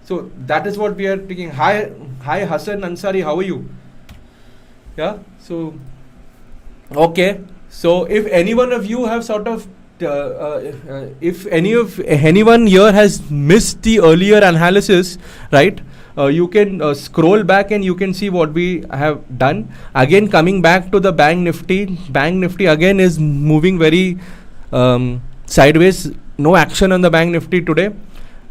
So that is what we are taking. Hi Hassan Ansari, how are you? Yeah, so okay, so if any one of you have sort of if anyone here has missed the earlier analysis, right? You can scroll back and you can see what we have done. Again, coming back to the Bank Nifty again is moving very sideways. No action on the Bank Nifty today.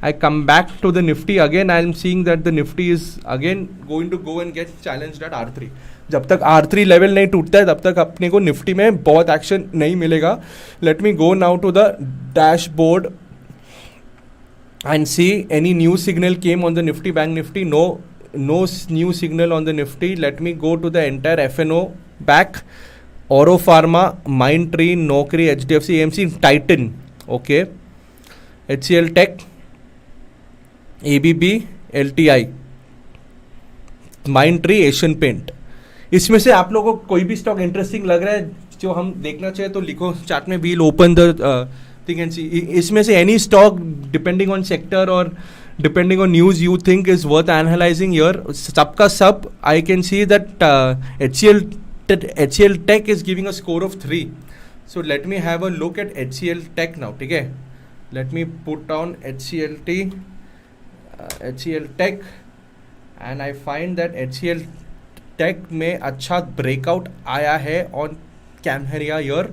I come back to the Nifty again. I am seeing that the Nifty is again going to go and get challenged at R3. जब तक R3 level नहीं टूटता है तब तक अपने को Nifty में बहुत एक्शन नहीं मिलेगा. Let me go now to the dashboard and see any new signal came on the Nifty, Bank Nifty. No new signal on the Nifty. Let me go to the entire FNO back. Oro Pharma, Mindtree, Naukri, HDFC, AMC, Titan, okay, HCL Tech, ABB, LTI, Mindtree, Asian Paint. इसमें से आप लोगों को कोई भी stock interesting लग रहा है जो हम देखना चाहिए तो लिखो चार्ट में. We'll open the thing and see. इसमें से any stock depending on sector और depending on news you think is worth analysing here. सबका सब I can see that HCL Tech is giving a score of 3. So let me have a look at HCL Tech now. ठीक है, let me put down HCL Tech and I find that HCL Tech में अच्छा breakout आया है on कैमरिया here.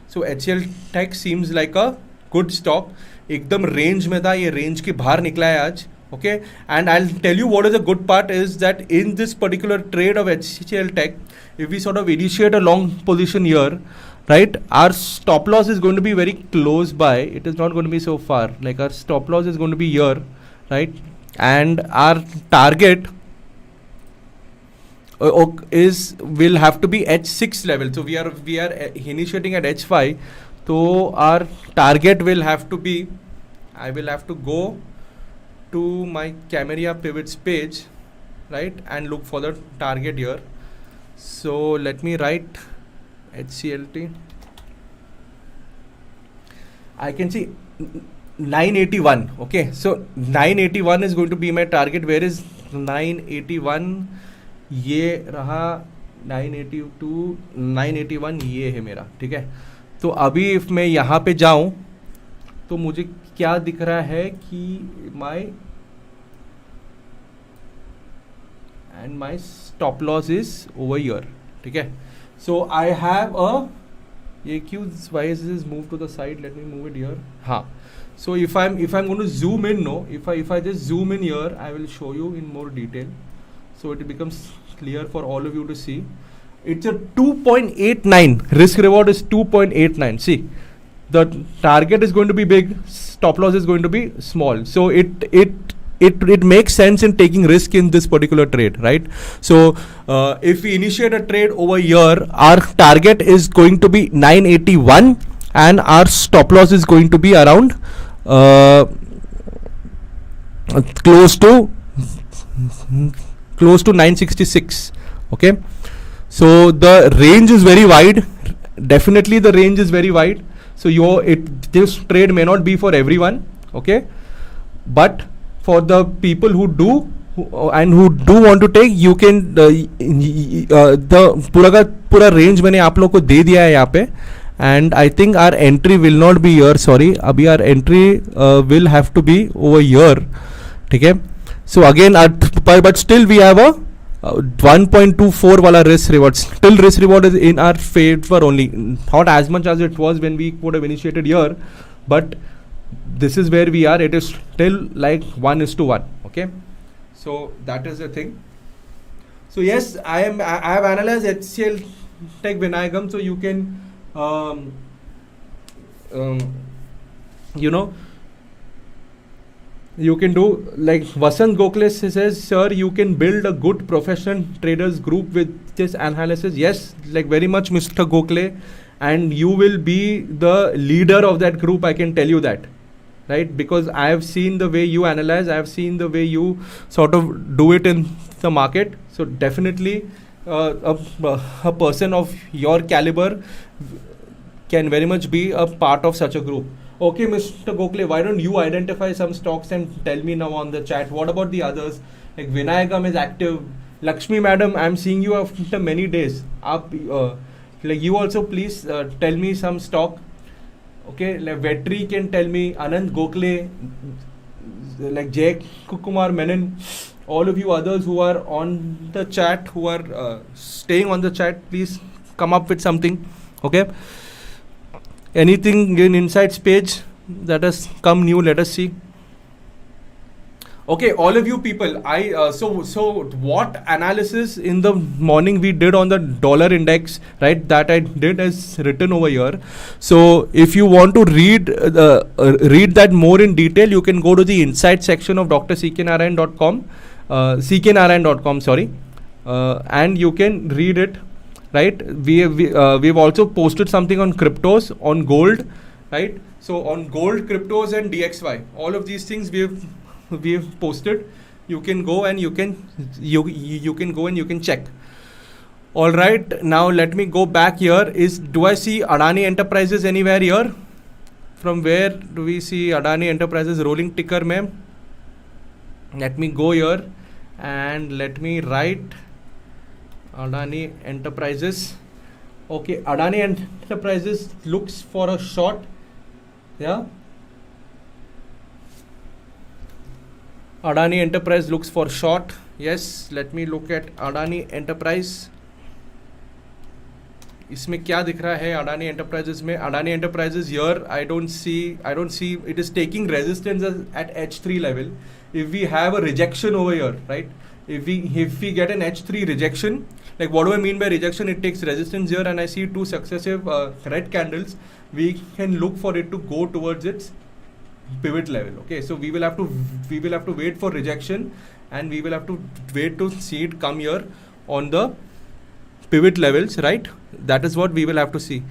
So HCL Tech seems like a good stock. एकदम range में था, ये रेंज के बाहर निकला है आज. Okay, and I'll tell you what is the good part is that in this particular trade of HCL Tech, if we sort of initiate a long position here, right, our stop loss is going to be very close by. It is not going to be so far. Like our stop loss is going to be here, right, and our target will have to be H6 level. So we are initiating at H5. So our target will have to be, I will have to go to my Cameria pivots page, right, and look for the target here. So let me write HCLT. I can see 981. Okay, so 981 is going to be my target. Where is 981? ये रहा 982, 981 ये है मेरा. ठीक है, तो अभी if मैं यहाँ पे जाऊँ तो मुझे क्या दिख रहा है कि my stop loss is over here. ठीक है, so I have a ये क्यों why is this move to the side? Let me move it here. हाँ, so if I'm going to zoom in, no, if I just zoom in here, I will show you in more detail, so it becomes clear for all of you to see. It's a 2.89. Risk reward is 2.89. See, the target is going to be big, stop loss is going to be small. So it makes sense in taking risk in this particular trade, right? So if we initiate a trade over here, our target is going to be 981 and our stop loss is going to be around close to 966. Okay, so the range is very wide. Definitely the range is very wide. So this trade may not be for everyone, okay, but for the people who do want to take, you can the पूरा range मैंने आप लोग को दे दिया है यहाँ पे, and I think our entry will not be here. Sorry, abhi our entry will have to be over here. Okay. So again, but still we have a 1.24 wala risk reward. Still risk reward is in our favor only, not as much as it was when we would have initiated here, but this is where we are. It is still like 1:1. Okay, so that is the thing. So yes, I have analyzed HCL Tech Vinayagam, so you can you can do like Vasant Gokhale says, sir, you can build a good professional traders group with this analysis. Yes, like very much, Mr. Gokhale, and you will be the leader of that group, I can tell you that, right? Because I have seen the way you analyze, I have seen the way you sort of do it in the market. So definitely a person of your caliber can very much be a part of such a group. Okay, Mr. Gokhale, why don't you identify some stocks and tell me now on the chat? What about the others? Like Vinayagam is active. Lakshmi madam, I'm seeing you after many days. Like you also please tell me some stock. Okay, like Vetri can tell me. Anand Gokhale, like Jay Kumar Menon, all of you others who are on the chat, who are staying on the chat, please come up with something. Okay. Anything in insights page that has come new, let us see. Okay, all of you people, so what analysis in the morning we did on the dollar index, right? That I did is written over here. So if you want to read that more in detail, you can go to the insight section of drcknarayan.com, cknarayan.com, sorry, and you can read it. Right, we've also posted something on cryptos, on gold, right? So on gold, cryptos, and DXY, all of these things we've posted. You can go and you can go and you can check. All right, now let me go back here. Do I see Adani Enterprises anywhere here? From where do we see Adani Enterprises rolling ticker, ma'am? Let me go here and let me write Adani Enterprises. Okay, Adani Enterprises looks for a short. Yeah. Adani Enterprise looks for short. Yes, let me look at Adani Enterprise. इसमें क्या दिख रहा है Adani Enterprises में? Adani Enterprises here, I don't see it is taking resistance at H3 level. If we have a rejection over here, right? If we get an H3 rejection, like what do I mean by rejection? It takes resistance here and I see two successive red candles. We can look for it to go towards its pivot level. Okay, so we will have to wait for rejection and we will have to wait to see it come here on the pivot levels, right? That is what we will have to see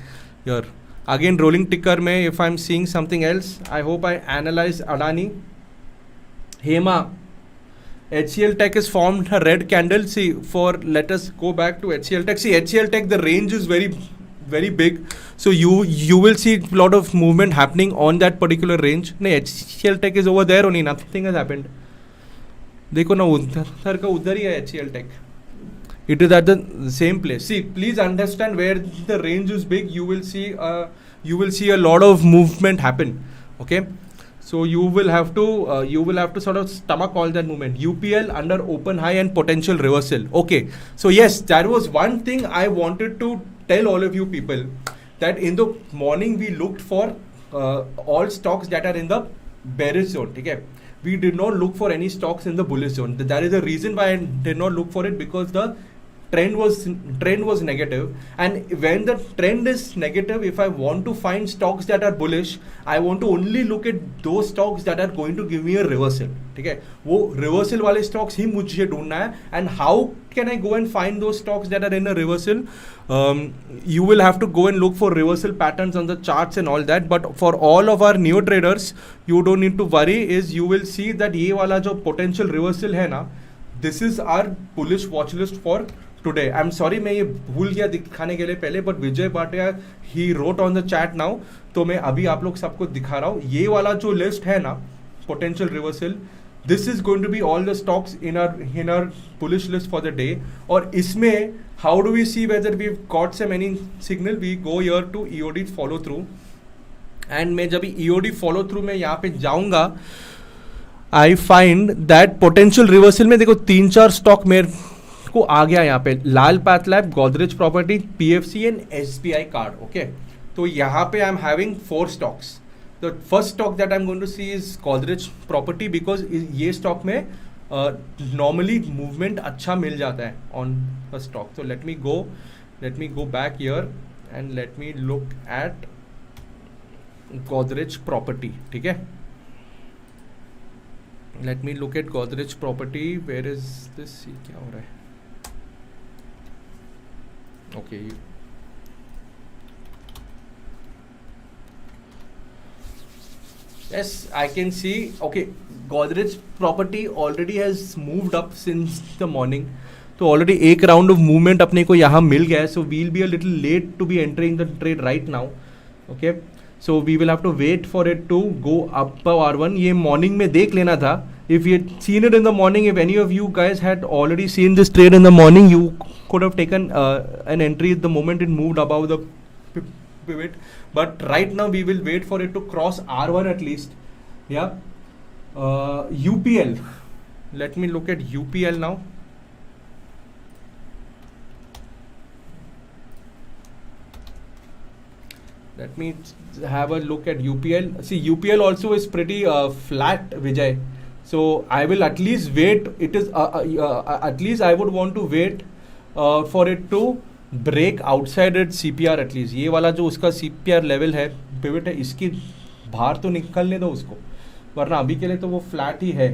here. Again, rolling ticker mein, if I'm seeing something else, I hope I analyze Adani. Hema, HCL Tech has formed a red candle. See, let us go back to HCL Tech. See, HCL Tech, the range is very, very big. So you will see a lot of movement happening on that particular range. No, HCL Tech is over there only. Nothing has happened. देखो ना उधर का उधर ही है HCL Tech. It is at the same place. See, please understand where the range is big. You will see a lot of movement happen. Okay. So you will have to sort of stomach all that movement. UPL under open high and potential reversal. Okay. So yes, that was one thing I wanted to tell all of you people, that in the morning we looked for all stocks that are in the bearish zone. Okay. We did not look for any stocks in the bullish zone. That is the reason why I did not look for it, because the trend was negative, and when the trend is negative, if I want to find stocks that are bullish, I want to only look at those stocks that are going to give me a reversal. ठीक है, वो reversal वाले stocks ही मुझे ढूंढना है. And how can I go and find those stocks that are in a reversal? You will have to go and look for reversal patterns on the charts and all that. But for all of our new traders, you don't need to worry. Is you will see that ये वाला जो potential reversal है ना, this is our bullish watch list for today. I'm sorry मैं ये भूल गया दिखाने के लिए पहले, but Vijay Bhatia he wrote on the chat now, तो मैं अभी आप लोग सबको दिखा रहा हूँ. ये वाला जो लिस्ट है ना, potential reversal, this is going to be all the stocks in our bullish list for the day. और इसमें how do we see whether we've got some any signal? We go here to EOD follow through, and मैं जब EOD follow through में यहाँ पे जाऊँगा, I find that potential reversal में देखो 3-4 स्टॉक मेरे को आ गया यहाँ पे, Lal path lab, Godrej property, PFC and SBI card. Okay, तो यहाँ पे I am having 4 stocks. The first stock that I am going to see is Godrej property, because ये स्टॉक में नॉर्मली मूवमेंट अच्छा मिल जाता है ऑन अ स्टॉक. तो let me go back here and let me look at Godrej property. ठीक है, let me look at Godrej property. Where is this? क्या हो रहा है? Okay, yes, I can see. Okay, Godrej property already has moved up since the morning. तो already एक round of movement अपने को यहाँ मिल गया है. So we'll be a little late to be entering the trade right now. Okay, so we will have to wait for it to go up R1. ये morning में देख लेना था. If you had seen it in the morning, if any of you guys had already seen this trade in the morning, you could have taken an entry at the moment it moved above the pivot. But right now we will wait for it to cross R1 at least. Yeah. UPL. Let me look at UPL now. Let me have a look at UPL. See, UPL also is pretty flat, Vijay. So I will at least wait. It is at least I would want to wait for it to break outside it CPR at least. ये वाला जो उसका CPR level है, pivot है, इसकी बाहर तो निकलने दो उसको, वरना अभी के लिए तो वो फ्लैट ही है.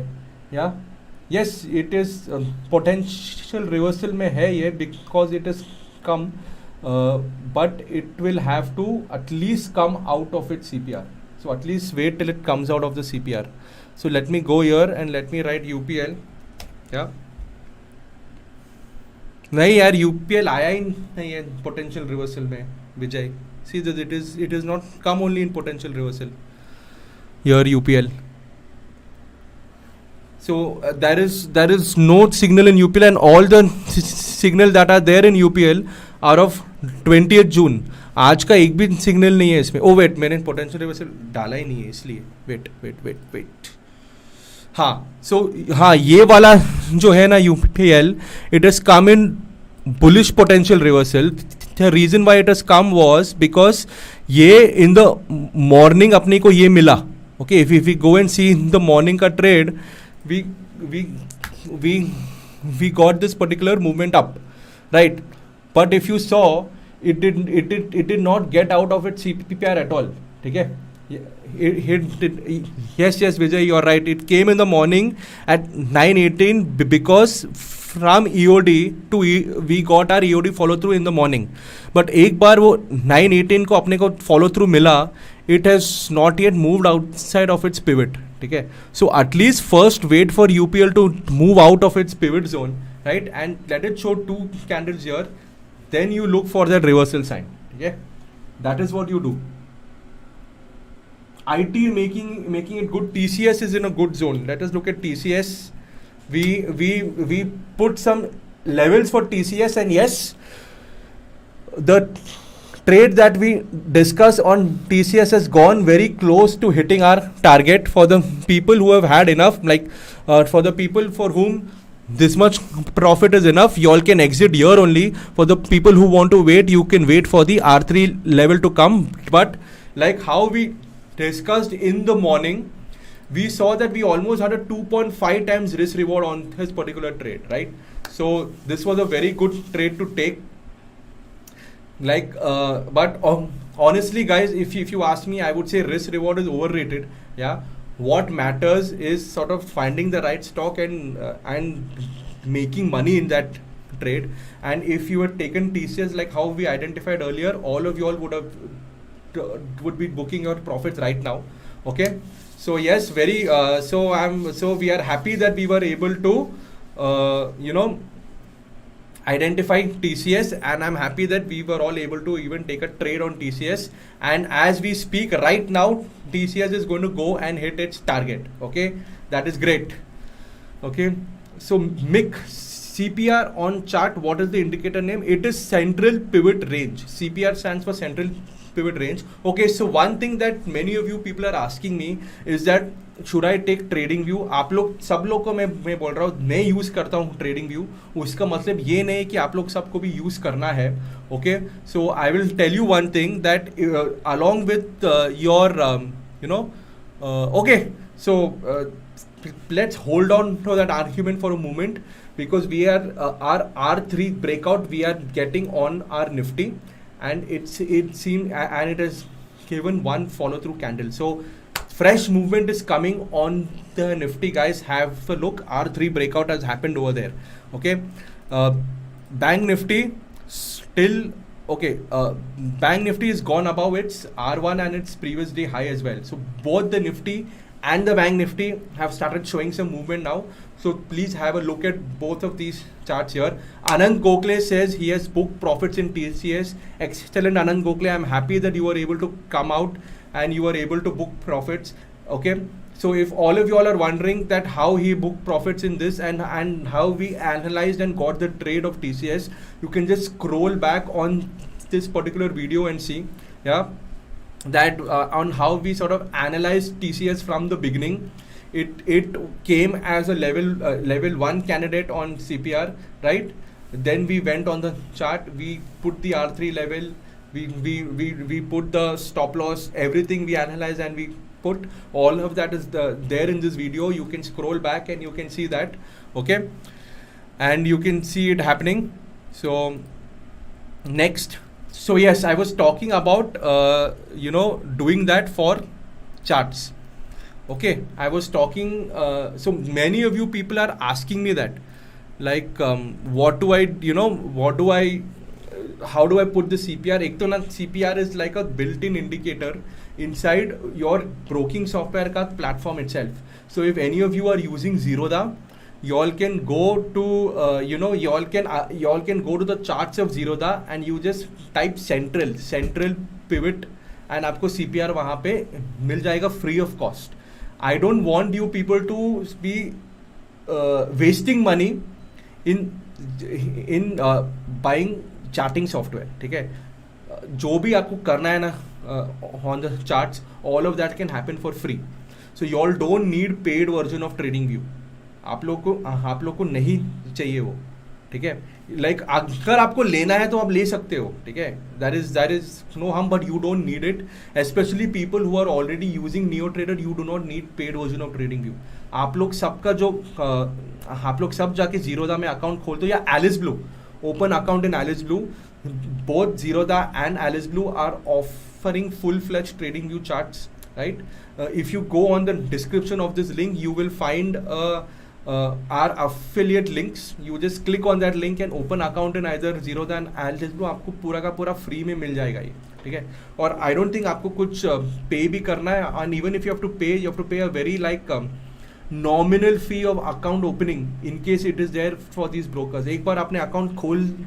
Yeah yes, it is potential reversal में है ये, because it is come, but it will have to at least come out of it CPR. So at least wait till it comes out of the CPR. So let me go here and let me write UPL. या नहीं यार, UPL आया ही नहीं है potential reversal में, Vijay. See this, it is not come only in potential reversal here UPL. So there is no signal in UPL, and all the signal that are there in UPL are of 20th June. आज का एक भी signal नहीं है इसमें. Oh wait, मैंने potential reversal डाला ही नहीं है इसलिए. वेट. हाँ, सो हाँ, ये वाला जो है ना UPL, it has come in bullish potential reversal. The reason why it has come was because ये इन द मॉर्निंग अपने को ये मिला. Okay, if we go and see in the morning का trade, we got this particular movement up, right? But if you saw, it did not get out of its CPR at all. ठीक है, yes Vijay, you are right. It came in the morning at 9:18 because from EOD to we got our EOD follow through in the morning. But एक बार वो 9:18 को अपने को follow through मिला, it has not yet moved outside of its pivot. ठीक है, so at least first wait for UPL to move out of its pivot zone, right? And let it show 2 candles here, then you look for that reversal sign. ठीक है, that is what you do. IT making it good. TCS is in a good zone. Let us look at TCS. We put some levels for TCS, and yes, the trade that we discuss on TCS has gone very close to hitting our target. For the people who have had enough, like for the people for whom this much profit is enough, you all can exit here only. For the people who want to wait, you can wait for the R3 level to come. But like how we discussed in the morning, we saw that we almost had a 2.5 times risk reward on his particular trade, right? So this was a very good trade to take. Like but honestly guys, if you ask me, I would say risk reward is overrated. Yeah, what matters is sort of finding the right stock and making money in that trade. And if you had taken TCS like how we identified earlier, all of you all would be booking your profits right now. Okay, so yes, very so we are happy that we were able to identify TCS, and I'm happy that we were all able to even take a trade on TCS. And as we speak right now, TCS is going to go and hit its target. Okay, that is great. Okay, so MIC CPR on chart. What is the indicator name? It is central pivot range. CPR stands for central pivot range. Okay, so one thing that many of you people are asking me is that should I take trading view? आप लोग सब लोग को मैं बोल रहा हूँ, मैं यूज करता हूँ ट्रेडिंग व्यू. उसका मतलब ये नहीं कि आप लोग सबको भी यूज करना है. Okay, so I will tell you one thing that along with your okay, so let's hold on to that argument for a moment, because we are our R3 breakout we are getting on our Nifty, and it seemed and it has given one follow through candle. So fresh movement is coming on the Nifty, guys. Have a look. R3 breakout has happened over there. Okay, Bank Nifty still okay. Bank Nifty is gone above its R1 and its previous day high as well. So both the Nifty and the Bank Nifty have started showing some movement now. So please have a look at both of these charts here. Anand Gokhale says he has booked profits in TCS. Excellent, Anand Gokhale. I'm happy that you were able to come out and you were able to book profits. Okay, so if all of you all are wondering that how he booked profits in this and how we analyzed and got the trade of TCS, you can just scroll back on this particular video and see, yeah, that on how we sort of analyzed TCS from the beginning. It came as a level 1 candidate on CPR, right? Then we went on the chart, we put the R3 level, we put the stop loss, everything we analyzed, and we put all of that is there in this video. You can scroll back and you can see that. Okay, and you can see it happening. So next, so yes, I was talking about doing that for charts. Okay, I was talking, so many of you people are asking me that, like, how do I put the CPR? Ek to na CPR is like a built-in indicator inside your broking software ka platform itself. So if any of you are using Zerodha, y'all can go to y'all can go to the charts of Zerodha and you just type central pivot and आपको CPR वहाँ पे मिल जाएगा free of cost. I don't want you people to be wasting money in buying charting software. ठीक है, जो भी आपको करना है ना on the charts, all of that can happen for free. So you all don't need paid version of TradingView. आप लोग को नहीं चाहिए वो. ठीक है, लाइक अगर आपको लेना है तो आप ले सकते हो. ठीक है, that is no harm, but you don't need it. Especially people who are already using NeoTrader, you do not need paid version of TradingView. आप लोग सबका जो आप लोग सब जाके Zerodha में अकाउंट खोलते हो या Alice Blue, open account in Alice Blue. Both Zerodha and Alice Blue are offering full-fledged TradingView charts, right? If you go on the description of this link, you will find our affiliate links. You just click on that link and open account in either Zerodha and Alice Blue. आपको पूरा का पूरा free में मिल जाएगा ये. ठीक है, और I don't think आपको कुछ pay भी करना है. And even if you have to pay, you have to pay a very nominal fee of account opening in case it is there for these brokers. एक बार आपने अकाउंट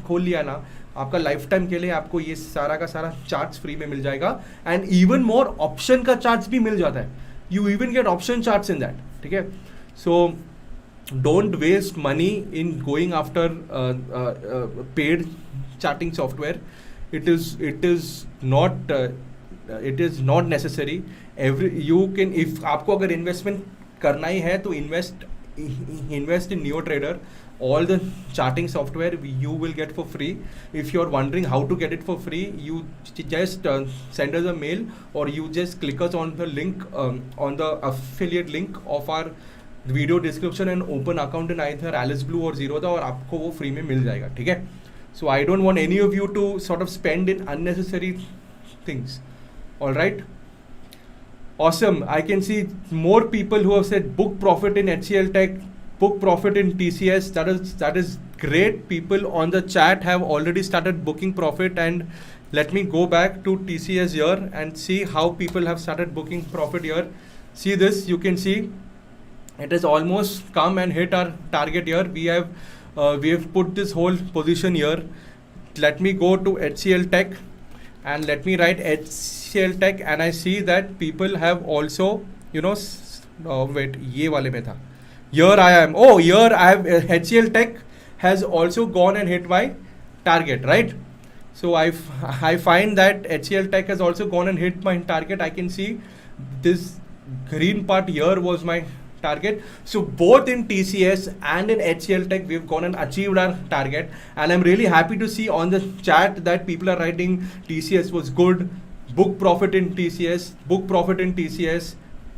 खोल लिया ना, आपका लाइफ टाइम के लिए आपको ये सारा का सारा चार्ट्स फ्री में मिल जाएगा. एंड इवन मोर ऑप्शन का चार्ट्स भी मिल जाता है. You even get option charts in that. ठीक है, so don't waste money in going after paid charting software. it is not necessary. You can, if आपको अगर इन्वेस्टमेंट करना ही है तो invest in NeoTrader. All the charting software you will get for free. If you are wondering how to get it for free, you just send us a mail or you just click us on the link on the affiliate link of our video description and open account in either Alice Blue or Zerodha और आपको वो free में मिल जाएगा. ठीक है, so I don't want any of you to sort of spend in unnecessary things. All right, awesome. I can see more people who have said book profit in HCL Tech, book profit in TCS. That is great. People on the chat have already started booking profit, and let me go back to TCS here and see how people have started booking profit here. See this, you can see it has almost come and hit our target here. We have put this whole position here. Let me go to HCL Tech and let me write HCL Tech, and I see that people have also wait, ये वाले में था. here I am. Oh, here I have HCL Tech has also gone and hit my target, right? So I find that HCL Tech has also gone and hit my target. I can see this green part here was my target. So both in TCS and in HCL Tech, we've gone and achieved our target. And I'm really happy to see on the chat that people are writing TCS was good, book profit in TCS, book profit in TCS.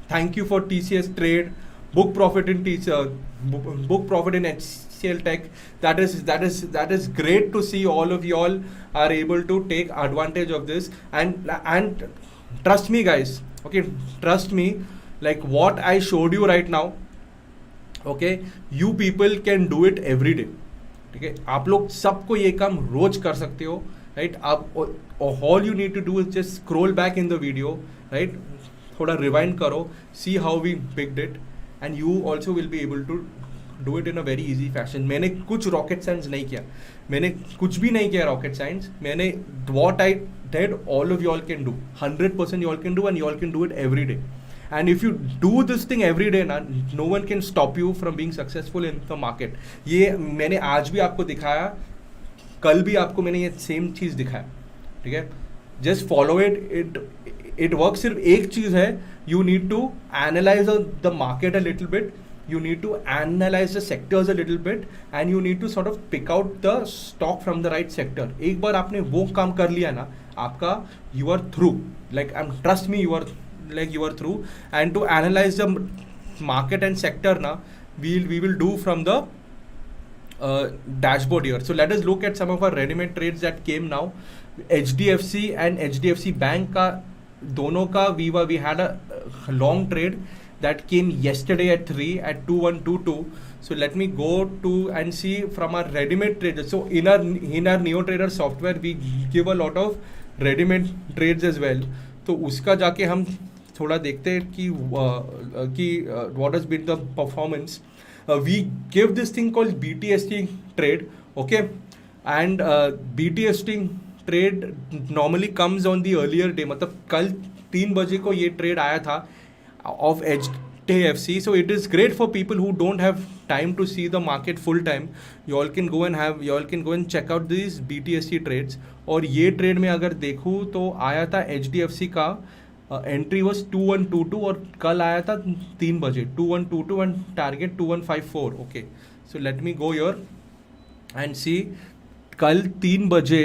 Thank you for TCS trade, book profit in book profit in HCL Tech. That is great to see all of y'all are able to take advantage of this. And trust me, guys. Okay, trust me. Like what I showed you right now, okay, you people can do it every day. ठीक है, आप लोग सबको ये काम रोज कर सकते हो, right? आप all you need to do is just scroll back in the video, right? थोड़ा rewind करो, see how we picked it, and you also will be able to do it in a very easy fashion. मैंने कुछ rocket science नहीं किया, मैंने कुछ भी नहीं किया rocket science. मैंने what I did, all of y'all can do, 100% y'all can do, and y'all can do it every day. And if you do this thing every day, na, no one can stop you from being successful in the market. ये मैंने आज भी आपको दिखाया, कल भी आपको मैंने ये सेम चीज़ दिखाया, ठीक है? Just follow it. It works. सिर्फ एक चीज़ है, you need to analyze the market a little bit. You need to analyze the sectors a little bit, and you need to sort of pick out the stock from the right sector. एक बार आपने वो काम कर लिया ना, आपका you are through. Like trust me, you are through. And to analyze the market and sector now, we will do from the dashboard here. So let us look at some of our ready-made trades that came now. HDFC and HDFC Bank ka dono ka we had a long trade that came yesterday at 3 at 2122. So let me go to and see from our ready-made trades. So in our Neo Trader software, we give a lot of ready-made trades as well. तो उसका जाके हम थोड़ा देखते हैं कि what has been the performance. We give this thing called BTST trade, okay, and BTST trade normally comes on the earlier day. मतलब कल 3 बजे को ये trade आया था of HDFC. So it is great for people who don't have time to see the market full time. You all can go and check out these BTST trades. और ये trade में अगर देखूँ तो आया था HDFC का entry was 2122 और कल आया था 3 बजे 2122 and target 2154. Okay, so let me go here and see. कल 3 बजे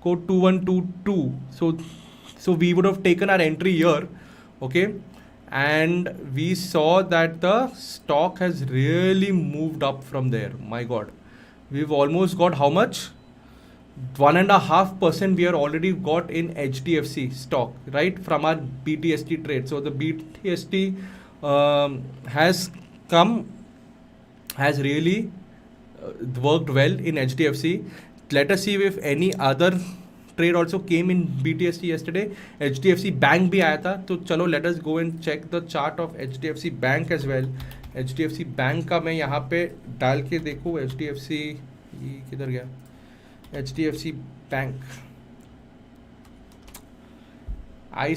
को 2122. So we would have taken our entry here, okay. And we saw that the stock has really moved up from there. My God, we've almost got how much? 1.5% we are already got in HDFC stock, right, from our BTST trade. So the BTST has really worked well in HDFC. Let us see if any other trade also came in BTST yesterday. HDFC Bank भी आया था, तो चलो let us go and check the chart of HDFC Bank as well. HDFC Bank का मैं यहाँ पे डाल के देखूँ. HDFC किधर गया? HDFC Bank. I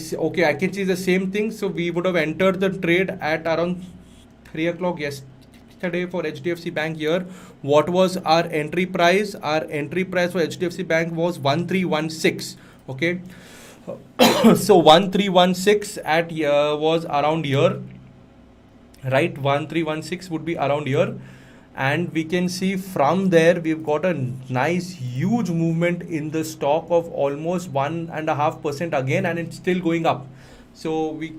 can see the same thing. So we would have entered the trade at around 3 o'clock yesterday for HDFC Bank here. What was our entry price? Our entry price for HDFC Bank was 1316. Okay. So 1316 at was around here, right? 1316 would be around here. And we can see from there we've got a nice huge movement in the stock of almost 1.5% again, and it's still going up. So we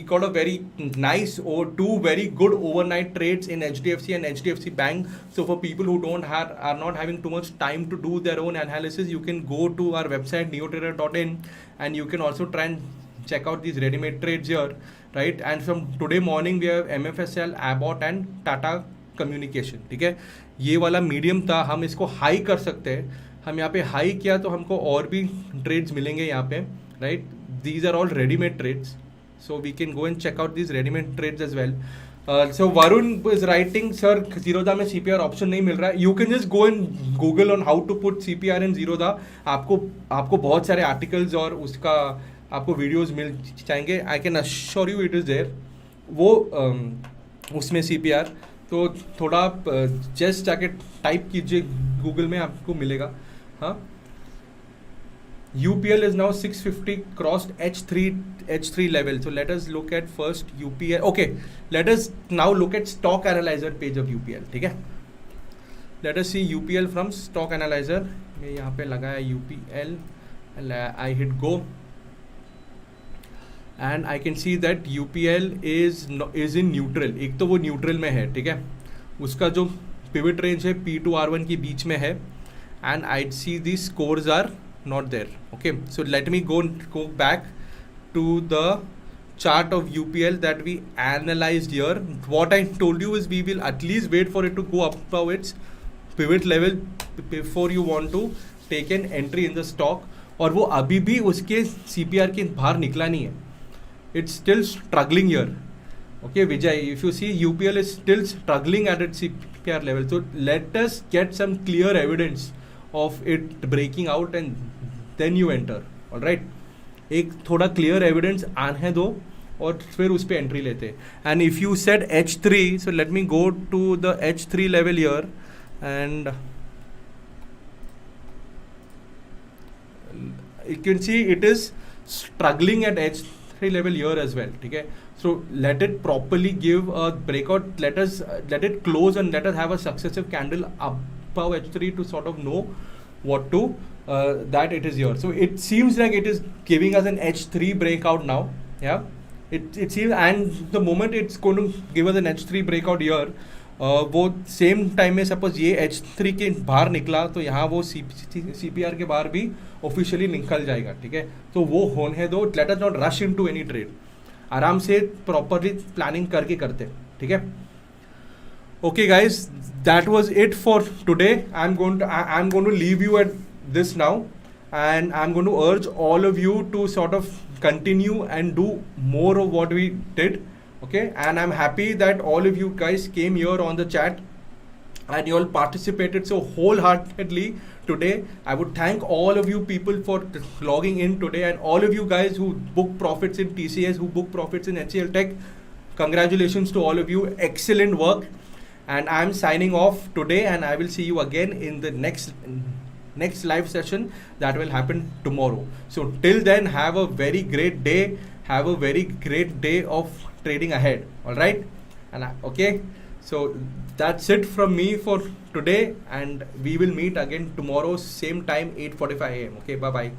got a very nice or two very good overnight trades in HDFC and HDFC Bank. So for people who are not having too much time to do their own analysis, you can go to our website neotrader.in, and you can also try and check out these ready-made trades here, right? And from today morning we have MFSL, Abbott and Tata Communication. ठीक है, ये वाला medium था, हम इसको high कर सकते हैं. हम यहाँ पे हाई किया तो हमको और भी ट्रेड्स मिलेंगे यहाँ पे, right? These are all ready-made trades, so we can go and check out these ready-made trades as well. So Varun is writing, sir, Zerodha में CPR option नहीं मिल रहा है. You can just go and Google on how to put CPR in Zerodha. आपको बहुत सारे articles और उसका आपको videos मिल जाएंगे. I can assure you it is there. वो उसमें CPR तो थोड़ा जस्ट जाके टाइप कीजिए गूगल में, आपको मिलेगा. हाँ, UPL is now 650 crossed H3 level. So let us look at first UPL. Okay, let us now look at stock analyzer page of UPL. ठीक है, let us see UPL from stock analyzer. मैं यहाँ पे लगाया UPL, I hit go and I can see that UPL is in neutral. एक तो वो neutral में है, ठीक है, उसका जो pivot range है P2 R1 के बीच में है, and I see the scores are not there. Okay, so let me go back to the chart of UPL that we analyzed here. What I told you is we will at least wait for it to go above its pivot level before you want to take an entry in the stock. और वो अभी भी उसके CPR के बाहर निकला नहीं है. It's still struggling here. Okay, Vijay, if you see, UPL is still struggling at its CPR level. So let us get some clear evidence of it breaking out and then you enter. All right, एक थोड़ा clear evidence आने दो और फिर उस पे entry लेते. And if you said H3, so let me go to the H3 level here and you can see it is struggling at H3 level here as well. ठीक है, so let it properly give a breakout. Let it close and let us have a successive candle above H3 to sort of know what to that it is here. So it seems like it is giving us an H3 breakout now. Yeah, it seems, and the moment it's going to give us an H3 breakout here, वो same time में suppose ये H3 के बाहर निकला तो यहाँ वो CPR के बाहर भी ऑफिशियली निकल जाएगा. ठीक है, तो वो होने दो. Let us not rush into any trade. आराम से प्रॉपरली प्लानिंग करके करते. ठीक है. Okay guys, that was it for today. I'm going to leave you at this now, and I'm going to urge all of you to sort of continue and do more of what we did. Okay, and I'm happy that all of you guys came here on the chat and you all participated so wholeheartedly today. I would thank all of you people for logging in today, and all of you guys who book profits in TCS, who book profits in HCL Tech. Congratulations to all of you. Excellent work. And I'm signing off today, and I will see you again in the next live session that will happen tomorrow. So till then, have a very great day. Have a very great day of trading ahead. All right. And okay. So that's it from me for today, and we will meet again tomorrow, same time, 8:45 a.m. Okay. Bye bye.